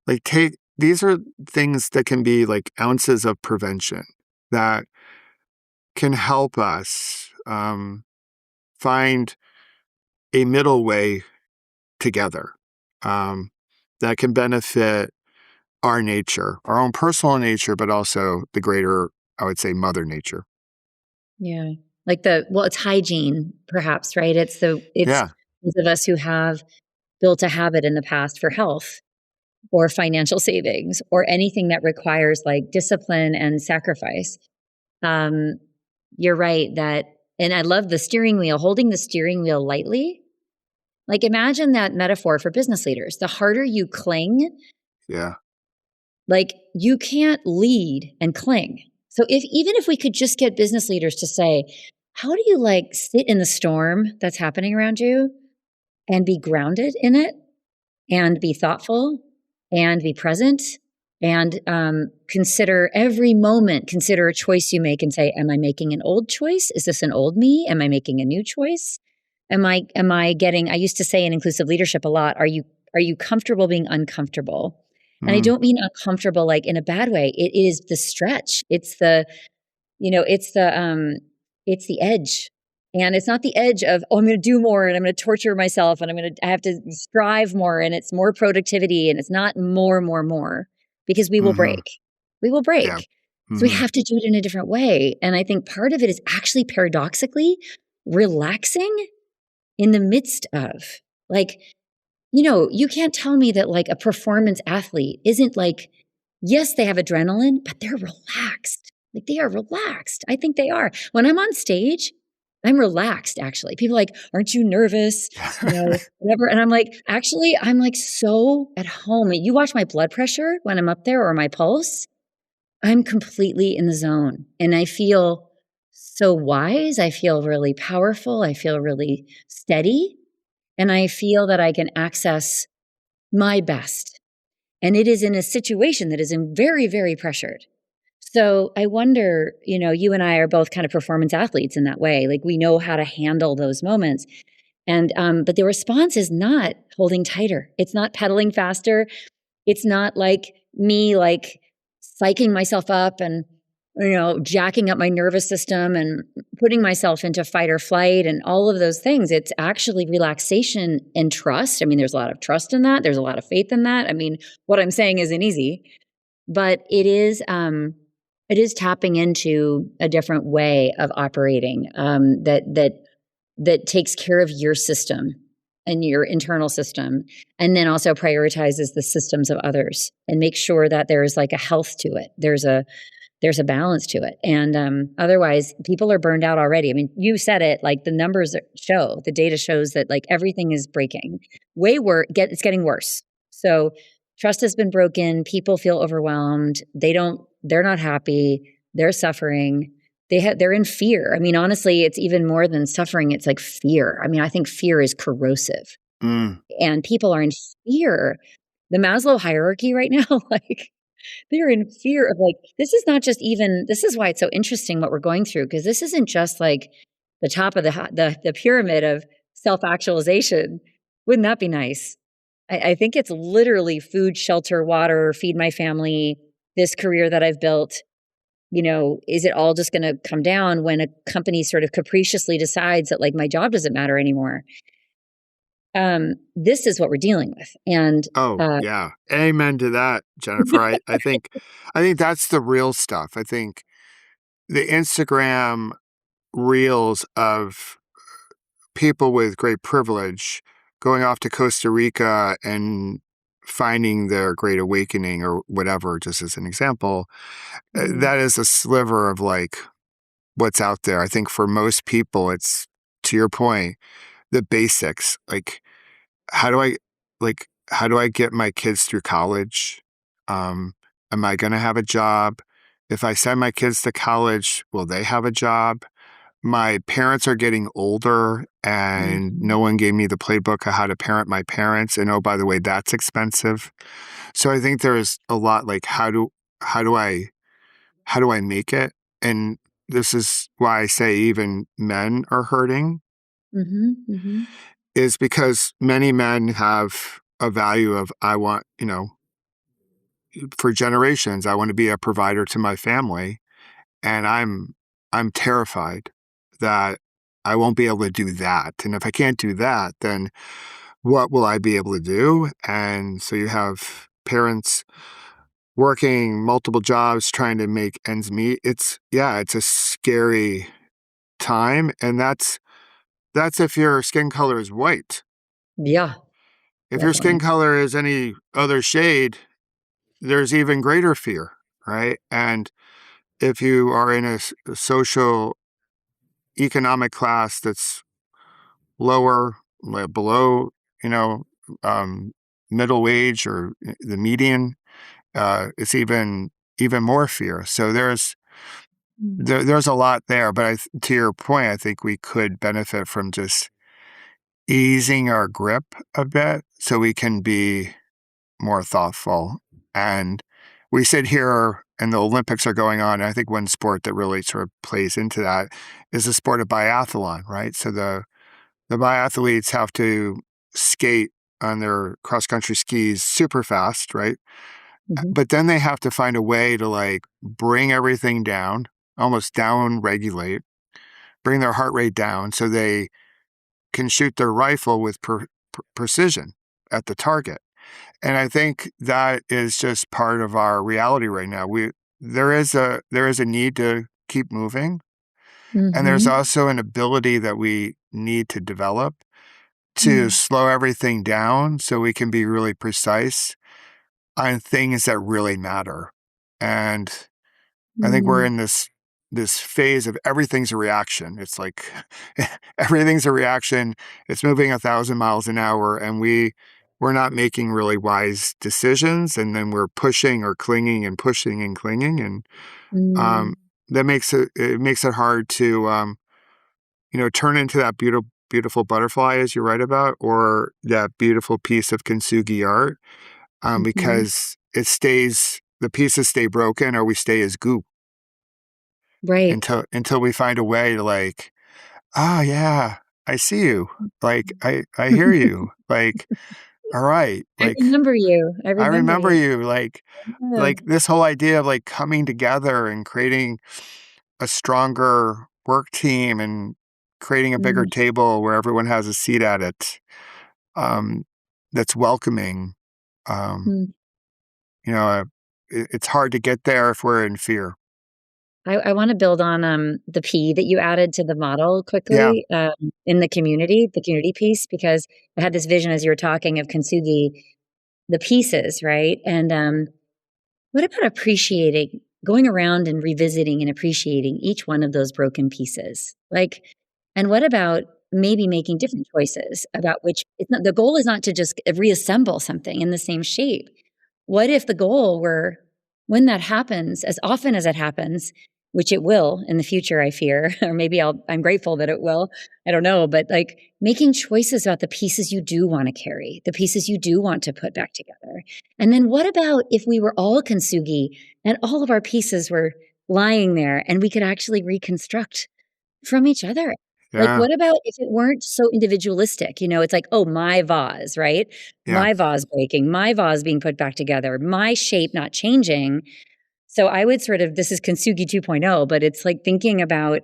like take these are things that can be like ounces of prevention that can help us find a middle way together that can benefit our nature, our own personal nature, but also the greater, I would say, Mother Nature. Yeah. Like it's hygiene, perhaps, right? It's Yeah. those of us who have built a habit in the past for health or financial savings or anything that requires like discipline and sacrifice. Um, you're right that, and I love the steering wheel, holding the steering wheel lightly. Like imagine that metaphor for business leaders. The harder you cling, Yeah. like you can't lead and cling. So even if we could just get business leaders to say, how do you like sit in the storm that's happening around you and be grounded in it and be thoughtful and be present and consider every moment, consider a choice you make and say, am I making an old choice? Is this an old me? Am I making a new choice? Am I getting, I used to say in inclusive leadership a lot, are you comfortable being uncomfortable? And I Mm, don't mean uncomfortable like in a bad way. It is the stretch. It's the edge. And it's not the edge of, oh, I'm going to do more and I'm going to torture myself and I have to strive more and it's more productivity and it's not more because we will mm-hmm. break. We will Yeah. break. So we Mm-hmm. have to do it in a different way. And I think part of it is actually paradoxically relaxing in the midst of like, you can't tell me that like a performance athlete isn't like, yes, they have adrenaline, but they're relaxed. Like they are relaxed. I think they are. When I'm on stage, I'm relaxed actually. People are like, aren't you nervous? Whatever. And I'm like, actually, I'm like so at home. You watch my blood pressure when I'm up there or my pulse, I'm completely in the zone and I feel so wise. I feel really powerful. I feel really steady. And I feel that I can access my best. And it is in a situation that is in very, very pressured. So I wonder, you and I are both kind of performance athletes in that way. Like we know how to handle those moments. And but the response is not holding tighter. It's not pedaling faster. It's not like me like psyching myself up and jacking up my nervous system and putting myself into fight or flight and all of those things. It's actually relaxation and trust. I mean, there's a lot of trust in that. There's a lot of faith in that. I mean, what I'm saying isn't easy, but it is tapping into a different way of operating that takes care of your system and your internal system, and then also prioritizes the systems of others and make sure that there's like a health to it. There's a balance to it. And otherwise, people are burned out already. I mean, you said it, like the numbers show, the data shows that like everything is breaking. Way worse, it's getting worse. So trust has been broken. People feel overwhelmed. They're not happy. They're suffering. They're in fear. I mean, honestly, it's even more than suffering. It's like fear. I mean, I think fear is corrosive Mm, and people are in fear. The Maslow hierarchy right now, like they're in fear of like, this is not just even, this is why it's so interesting what we're going through, because this isn't just like the top of the pyramid of self-actualization. Wouldn't that be nice? I think it's literally food, shelter, water, feed my family, this career that I've built. Is it all just going to come down when a company sort of capriciously decides that like my job doesn't matter anymore? This is what we're dealing with. And yeah. Amen to that, Jennifer. I think that's the real stuff. I think the Instagram reels of people with great privilege going off to Costa Rica and finding their great awakening or whatever, just as an example, that is a sliver of like what's out there. I think for most people, it's, to your point, the basics. Like, how do I get my kids through college? Am I going to have a job? If I send my kids to college, will they have a job? My parents are getting older and no one gave me the playbook of how to parent my parents. And oh, by the way, that's expensive. So I think there's a lot like, how do I make it? And this is why I say even men are hurting, is because many men have a value of, I want, for generations, I want to be a provider to my family. And I'm terrified that I won't be able to do that. And if I can't do that, then what will I be able to do? And so you have parents working multiple jobs, trying to make ends meet. It's a scary time. And that's if your skin color is white. Yeah. If your skin color is any other shade, there's even greater fear, right? And if you are in a social economic class that's lower, below, middle wage or the median, it's even more fear. So there's a lot there. But to your point, I think we could benefit from just easing our grip a bit so we can be more thoughtful. And we sit here and the Olympics are going on. And I think one sport that really sort of plays into that is the sport of biathlon, right? So the biathletes have to skate on their cross-country skis super fast, right? But then they have to find a way to like bring everything down, almost down regulate, bring their heart rate down so they can shoot their rifle with precision at the target. And I think that is just part of our reality right now. There is a need to keep moving. And there's also an ability that we need to develop to slow everything down so we can be really precise on things that really matter. And I think we're in this phase of everything's a reaction. It's like everything's a reaction. It's moving 1,000 miles an hour, and we're not making really wise decisions. And then we're pushing or clinging and pushing and clinging, and that makes it hard to turn into that beautiful butterfly, as you write about, or that beautiful piece of kintsugi art, because the pieces stay broken, or we stay as goop. Right. Until we find a way to like, yeah, I see you. Like, I hear you. Like, all right. Like, I remember you. I remember you. Like this whole idea of like coming together and creating a stronger work team and creating a bigger table where everyone has a seat at it, that's welcoming. It's hard to get there if we're in fear. I want to build on the P that you added to the model quickly, in the community piece, because I had this vision as you were talking of kintsugi, the pieces, right? And what about going around and revisiting and appreciating each one of those broken pieces? Like, and what about maybe making different choices about the goal is not to just reassemble something in the same shape. What if the goal were, when that happens, as often as it happens, which it will in the future, I fear, or maybe I'm grateful that it will, I don't know, but like making choices about the pieces you do want to carry, the pieces you do want to put back together. And then what about if we were all kintsugi and all of our pieces were lying there and we could actually reconstruct from each other? Like, Yeah. what about if it weren't so individualistic? It's like, oh, my vase, right? Yeah. My vase breaking, my vase being put back together, my shape not changing. So I would this is Kintsugi 2.0, but it's like thinking about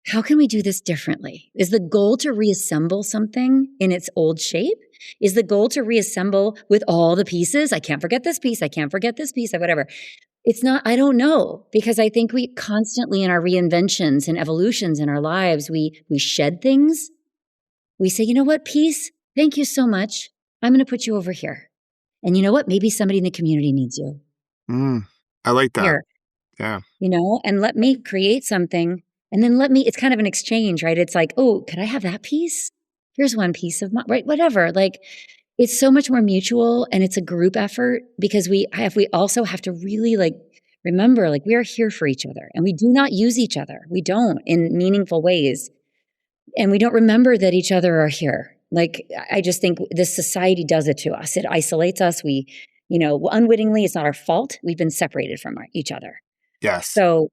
how can we do this differently? Is the goal to reassemble something in its old shape? Is the goal to reassemble with all the pieces? I can't forget this piece. I can't forget this piece, or whatever. It's not, I don't know, because I think we constantly in our reinventions and evolutions in our lives, we shed things. We say, you know what, peace, thank you so much. I'm going to put you over here. And you know what? Maybe somebody in the community needs you I like that. here, Yeah. and let me create something. And then it's kind of an exchange, right? It's like, oh, could I have that piece? Here's one piece of my, right? Whatever. Like, it's so much more mutual and it's a group effort because we also have to really like remember, like, we are here for each other and we do not use each other. We don't in meaningful ways. And we don't remember that each other are here. Like, I just think this society does it to us. It isolates us. We, unwittingly, it's not our fault. We've been separated from each other. Yes. So,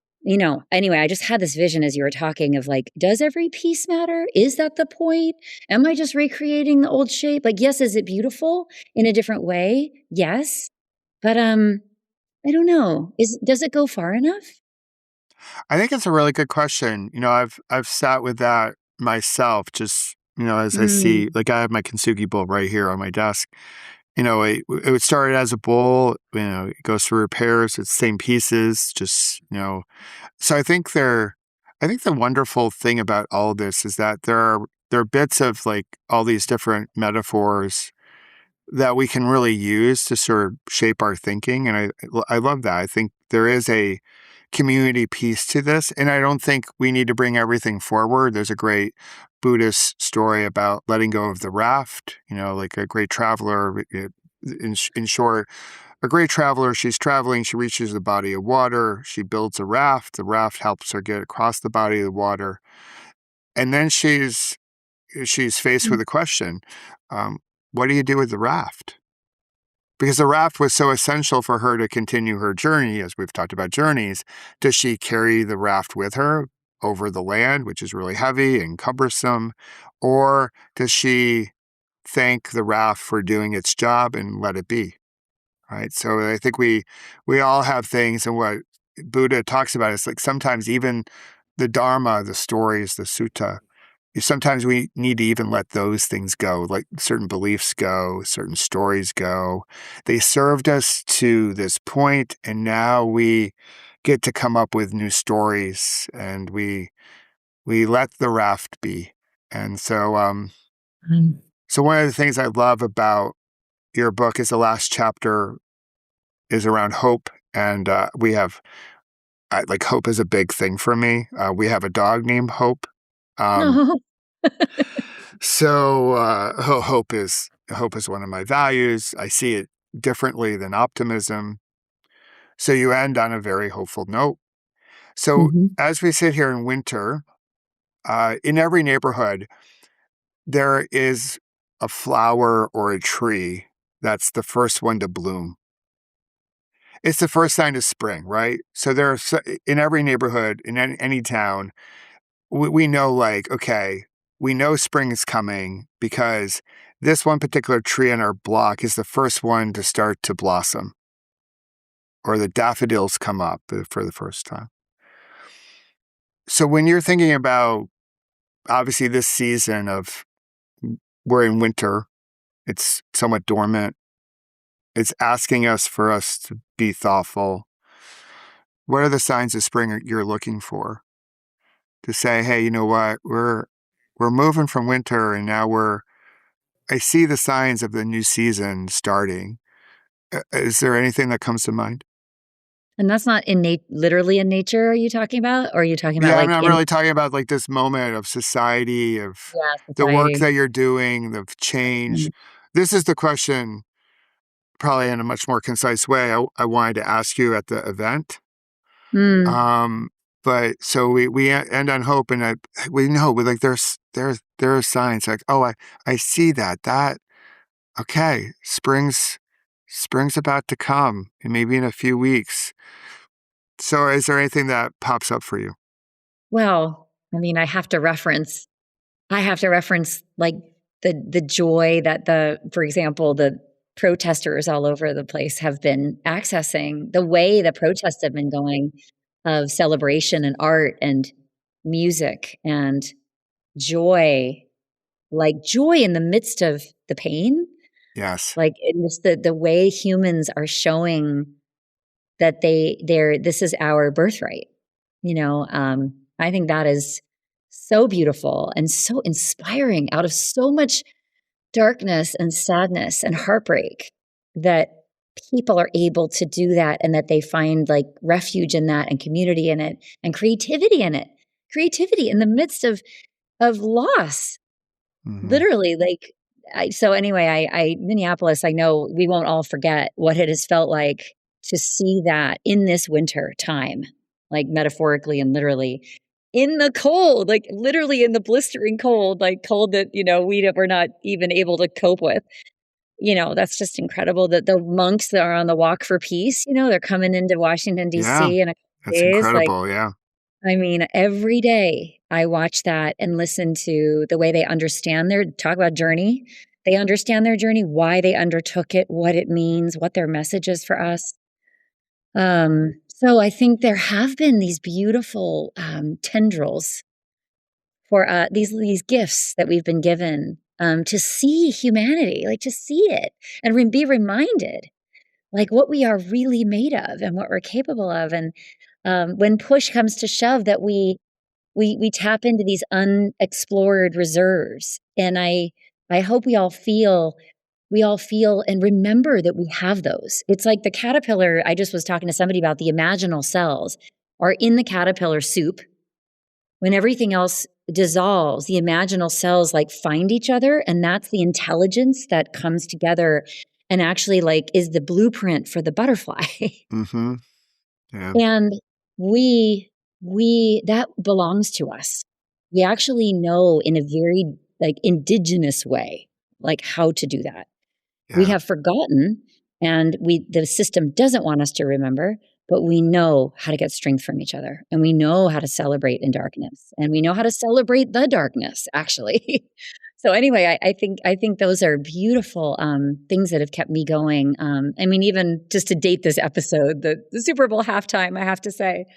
anyway, I just had this vision as you were talking of like, does every piece matter? Is that the point? Am I just recreating the old shape? Like, yes, is it beautiful in a different way? Yes. But I don't know. Does it go far enough? I think it's a really good question. I've sat with that myself, just, as I see, Mm. like I have my Kintsugi bowl right here on my desk. It started as a bowl, it goes through repairs, it's same pieces, just, so I think the wonderful thing about all this is that there are bits of like all these different metaphors that we can really use to sort of shape our thinking. And I love that. I think there is a community piece to this. And I don't think we need to bring everything forward. There's a great Buddhist story about letting go of the raft, like a great traveler. In short, a great traveler, she's traveling, she reaches the body of water, she builds a raft, the raft helps her get across the body of the water. And then she's faced with a question. Um, what do you do with the raft? Because the raft was so essential for her to continue her journey, as we've talked about journeys. Does she carry the raft with her over the land, which is really heavy and cumbersome? Or does she thank the raft for doing its job and let it be? Right. So I think we all have things, and what Buddha talks about is like sometimes even the Dharma, the stories, the sutta, sometimes we need to even let those things go, like certain beliefs go, certain stories go. They served us to this point, and now we get to come up with new stories, and we let the raft be. And Mm. so one of the things I love about your book is the last chapter is around hope, and we have like hope is a big thing for me. We have a dog named Hope. Um, No. So hope is one of my values. I see it differently than optimism. So you end on a very hopeful note. So Mhm. as we sit here in winter, in every neighborhood, there is a flower or a tree that's the first one to bloom. It's the first sign of spring, right? So in every neighborhood, in any town, we know, like, okay, we know spring is coming because this one particular tree on our block is the first one to start to blossom, or the daffodils come up for the first time. So when you're thinking about, obviously, this season of, we're in winter, it's somewhat dormant, it's asking us for us to be thoughtful. What are the signs of spring you're looking for? To say, hey, you know what, we're moving from winter and now I see the signs of the new season starting. Is there anything that comes to mind? And that's not literally in nature, are you talking about? Or are you talking about Yeah, I'm like not in, really talking about like this moment of society, of yeah, the work society? that you're doing, the change. Mm. This is the question, probably in a much more concise way, I wanted to ask you at the event. Mm. Um, but so we end on hope, and we know, we like there are signs like, oh, I see that okay, spring's about to come, and maybe in a few weeks. So is there anything that pops up for you? Well, I mean, I have to reference I have to reference like the joy that for example, the protesters all over the place have been accessing, the way the protests have been going of celebration and art and music and joy, like joy in the midst of the pain. Yes. Like in just the way humans are showing that this is our birthright. I think that is so beautiful and so inspiring out of so much darkness and sadness and heartbreak, that people are able to do that, and that they find like refuge in that and community in it and creativity in it. Creativity in the midst of loss. Literally, like so anyway, I Minneapolis, I know we won't all forget what it has felt like to see that in this winter time, like metaphorically and literally in the cold, like literally in the blistering cold, like cold that, we're not even able to cope with. That's just incredible that the monks that are on the walk for peace, they're coming into Washington, Yeah. D.C. in a couple That's days. Like, incredible. Yeah. I mean, every day I watch that and listen to the way they understand talk about journey. They understand their journey, why they undertook it, what it means, what their message is for us. So I think there have been these beautiful tendrils for these gifts that we've been given to see humanity, like to see it and be reminded like what we are really made of and what we're capable of. And when push comes to shove, that we tap into these unexplored reserves. And I hope we all feel and remember that we have those. It's like the caterpillar. I just was talking to somebody about the imaginal cells are in the caterpillar soup. When everything else dissolves, the imaginal cells like find each other, and that's the intelligence that comes together and actually like is the blueprint for the butterfly. Mm-hmm. Yeah. And we that belongs to us. We actually know in a very like indigenous way, like how to do that. We Yeah. have forgotten, and the system doesn't want us to remember, but we know how to get strength from each other, and we know how to celebrate in darkness, and we know how to celebrate the darkness, actually. So anyway, I think those are beautiful things that have kept me going. I mean, even just to date this episode, the Super Bowl halftime, I have to say,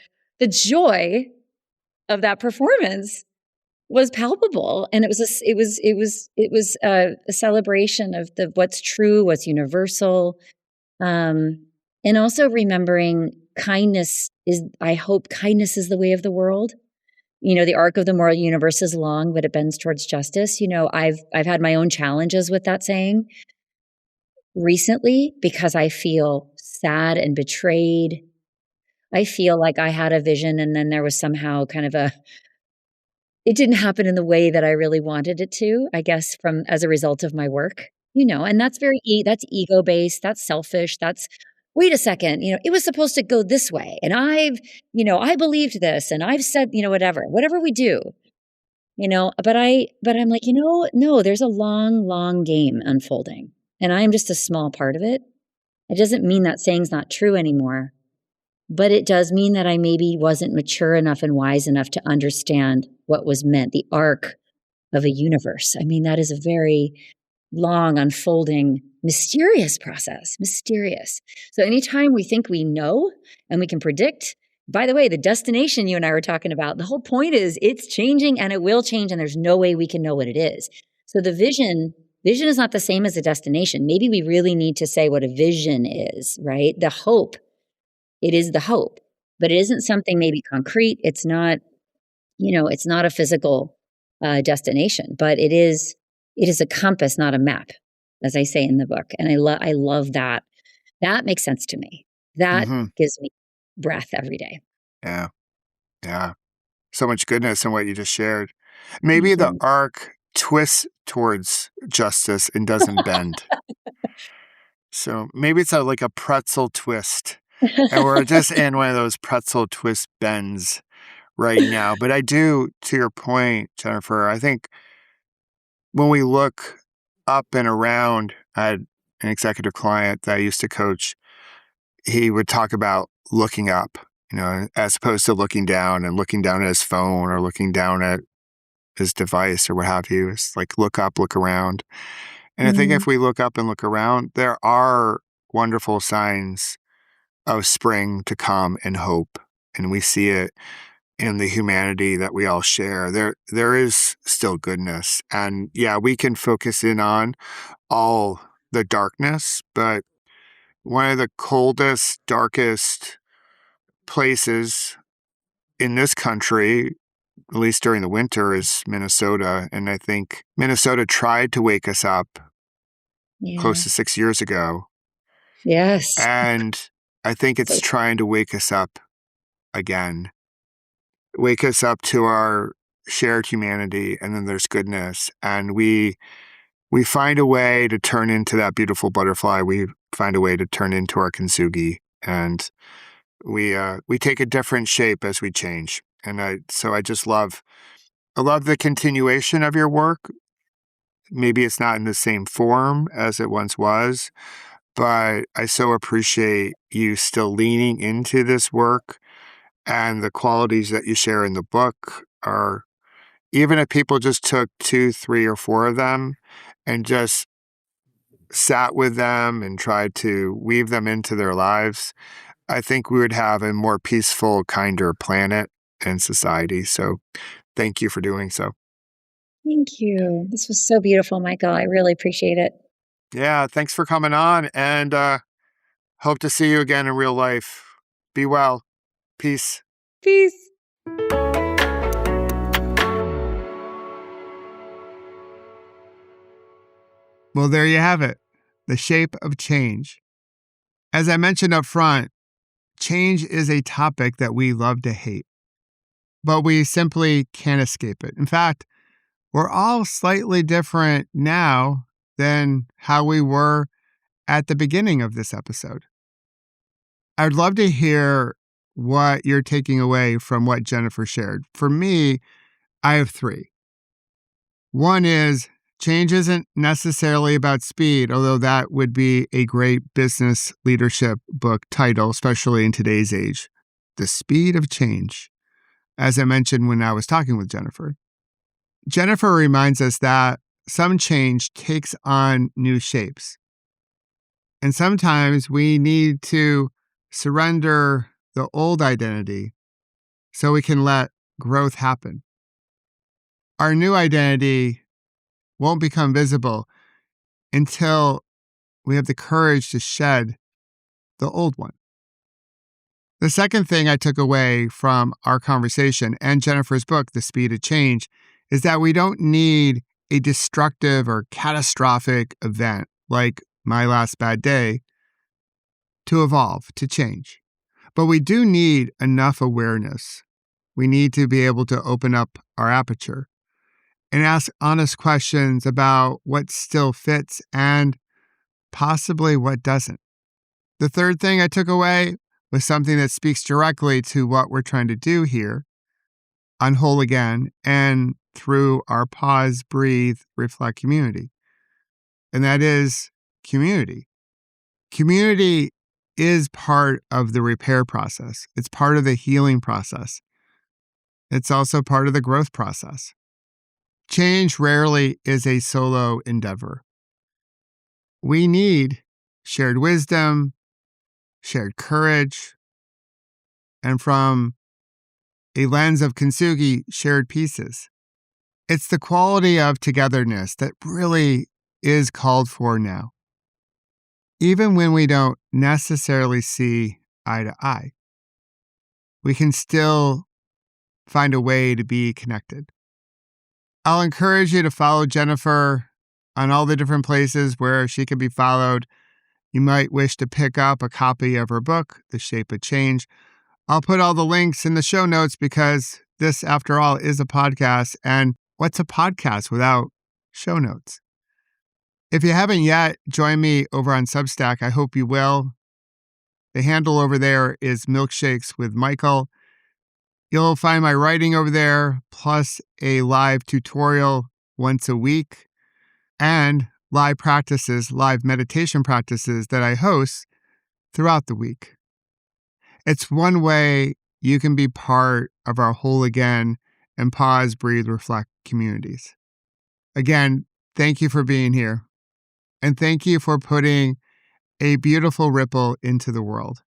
the joy of that performance was palpable, and it was a celebration of what's true, what's universal, and also remembering kindness is. I hope kindness is the way of the world. The arc of the moral universe is long, but it bends towards justice. I've had my own challenges with that saying recently because I feel sad and betrayed. I feel like I had a vision, and then there was somehow kind of it didn't happen in the way that I really wanted it to, I guess, as a result of my work, and that's that's ego based, that's selfish, that's, wait a second, it was supposed to go this way. And I believed this, and I've said, whatever we do, but I'm like, no, there's a long, long game unfolding, and I'm just a small part of it. It doesn't mean that saying's not true anymore. But it does mean that I maybe wasn't mature enough and wise enough to understand what was meant, the arc of a universe. I mean, that is a very long, unfolding, mysterious process. Mysterious. So anytime we think we know and we can predict, by the way, the destination you and I were talking about, the whole point is it's changing and it will change, and there's no way we can know what it is. So the vision is not the same as a destination. Maybe we really need to say what a vision is, right? The hope. It is the hope, but it isn't something maybe concrete. It's not, it's not a physical destination, but it is a compass, not a map, as I say in the book. And I love that. That makes sense to me. That gives me breath every day. Yeah. Yeah. So much goodness in what you just shared. Maybe Thank the you. arc twists towards justice and doesn't bend. So maybe it's like a pretzel twist. And we're just in one of those pretzel twist bends right now. But I do, to your point, Jennifer, I think when we look up and around, I had an executive client that I used to coach. He would talk about looking up, as opposed to looking down and looking down at his phone or looking down at device or what have you. It's like look up, look around. And I think Mhm. if we look up and look around, there are wonderful signs of spring to come and hope. And we see it in the humanity that we all share. There is still goodness. And yeah, we can focus in on all the darkness, but one of the coldest, darkest places in this country, at least during the winter, is Minnesota. And I think Minnesota tried to wake us up Yeah. close to 6 years ago. Yes. And I think So it's trying to wake us up again, wake us up to our shared humanity. And then there's goodness. And we find a way to turn into that beautiful butterfly. We find a way to turn into our kintsugi. And we take a different shape as we change. And I just I love the continuation of your work. Maybe it's not in the same form as it once was, but I so appreciate you still leaning into this work, and the qualities that you share in the book are, even if people just took 2, 3, or 4 of them and just sat with them and tried to weave them into their lives, I think we would have a more peaceful, kinder planet and society. So thank you for doing so. thank you. This was so beautiful, Michael. I really appreciate it. Yeah, thanks for coming on, and hope to see you again in real life. Be well. Peace. Peace. Well, there you have it. The shape of change. As I mentioned up front, change is a topic that we love to hate, but we simply can't escape it. In fact, we're all slightly different now than how we were at the beginning of this episode. I'd love to hear what you're taking away from what Jennifer shared. For me, I have 3. One is change isn't necessarily about speed, although that would be a great business leadership book title, especially in today's age. The Speed of Change, as I mentioned when I was talking with Jennifer. Jennifer reminds us that some change takes on new shapes. And sometimes we need to surrender the old identity so we can let growth happen. Our new identity won't become visible until we have the courage to shed the old one. The second thing I took away from our conversation and Jennifer's book, The Speed of Change, is that we don't need a destructive or catastrophic event like my last bad day to evolve, to change. But we do need enough awareness. We need to be able to open up our aperture and ask honest questions about what still fits and possibly what doesn't. The third thing I took away was something that speaks directly to what we're trying to do here on Whole Again and through our pause, breathe, reflect community. And that is community. Community is part of the repair process. It's part of the healing process. It's also part of the growth process. Change rarely is a solo endeavor. We need shared wisdom, shared courage, and from a lens of kintsugi, shared pieces. It's the quality of togetherness that really is called for now, even when we don't necessarily see eye to eye. We can still find a way to be connected. I'll encourage you to follow Jennifer on all the different places where she can be followed. You might wish to pick up a copy of her book, The Shape of Change. I'll put all the links in the show notes because this, after all, is a podcast. And what's a podcast without show notes? If you haven't yet, join me over on Substack. I hope you will. The handle over there is Milkshakes with Michael. You'll find my writing over there, plus a live tutorial once a week, and live practices, live meditation practices that I host throughout the week. It's one way you can be part of our Whole Again and pause, breathe, reflect communities. Again, thank you for being here. And thank you for putting a beautiful ripple into the world.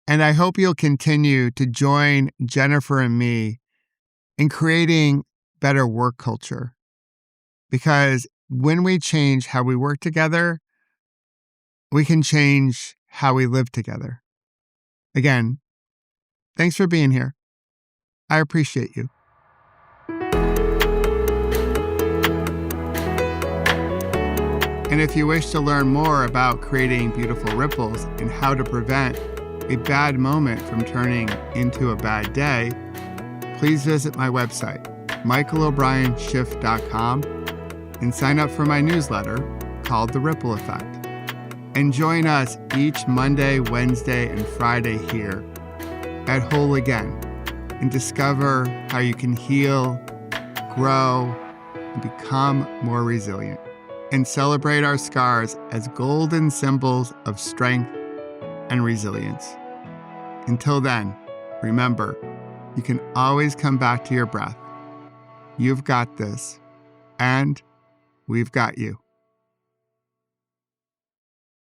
And I hope you'll continue to join Jennifer and me in creating better work culture. Because when we change how we work together, we can change how we live together. Again, thanks for being here. I appreciate you. And if you wish to learn more about creating beautiful ripples and how to prevent a bad moment from turning into a bad day, please visit my website, michaelobrienshift.com, and sign up for my newsletter called The Ripple Effect. And join us each Monday, Wednesday, and Friday here at Whole Again and discover how you can heal, grow, and become more resilient, and celebrate our scars as golden symbols of strength and resilience. Until then, remember, you can always come back to your breath. You've got this, and we've got you.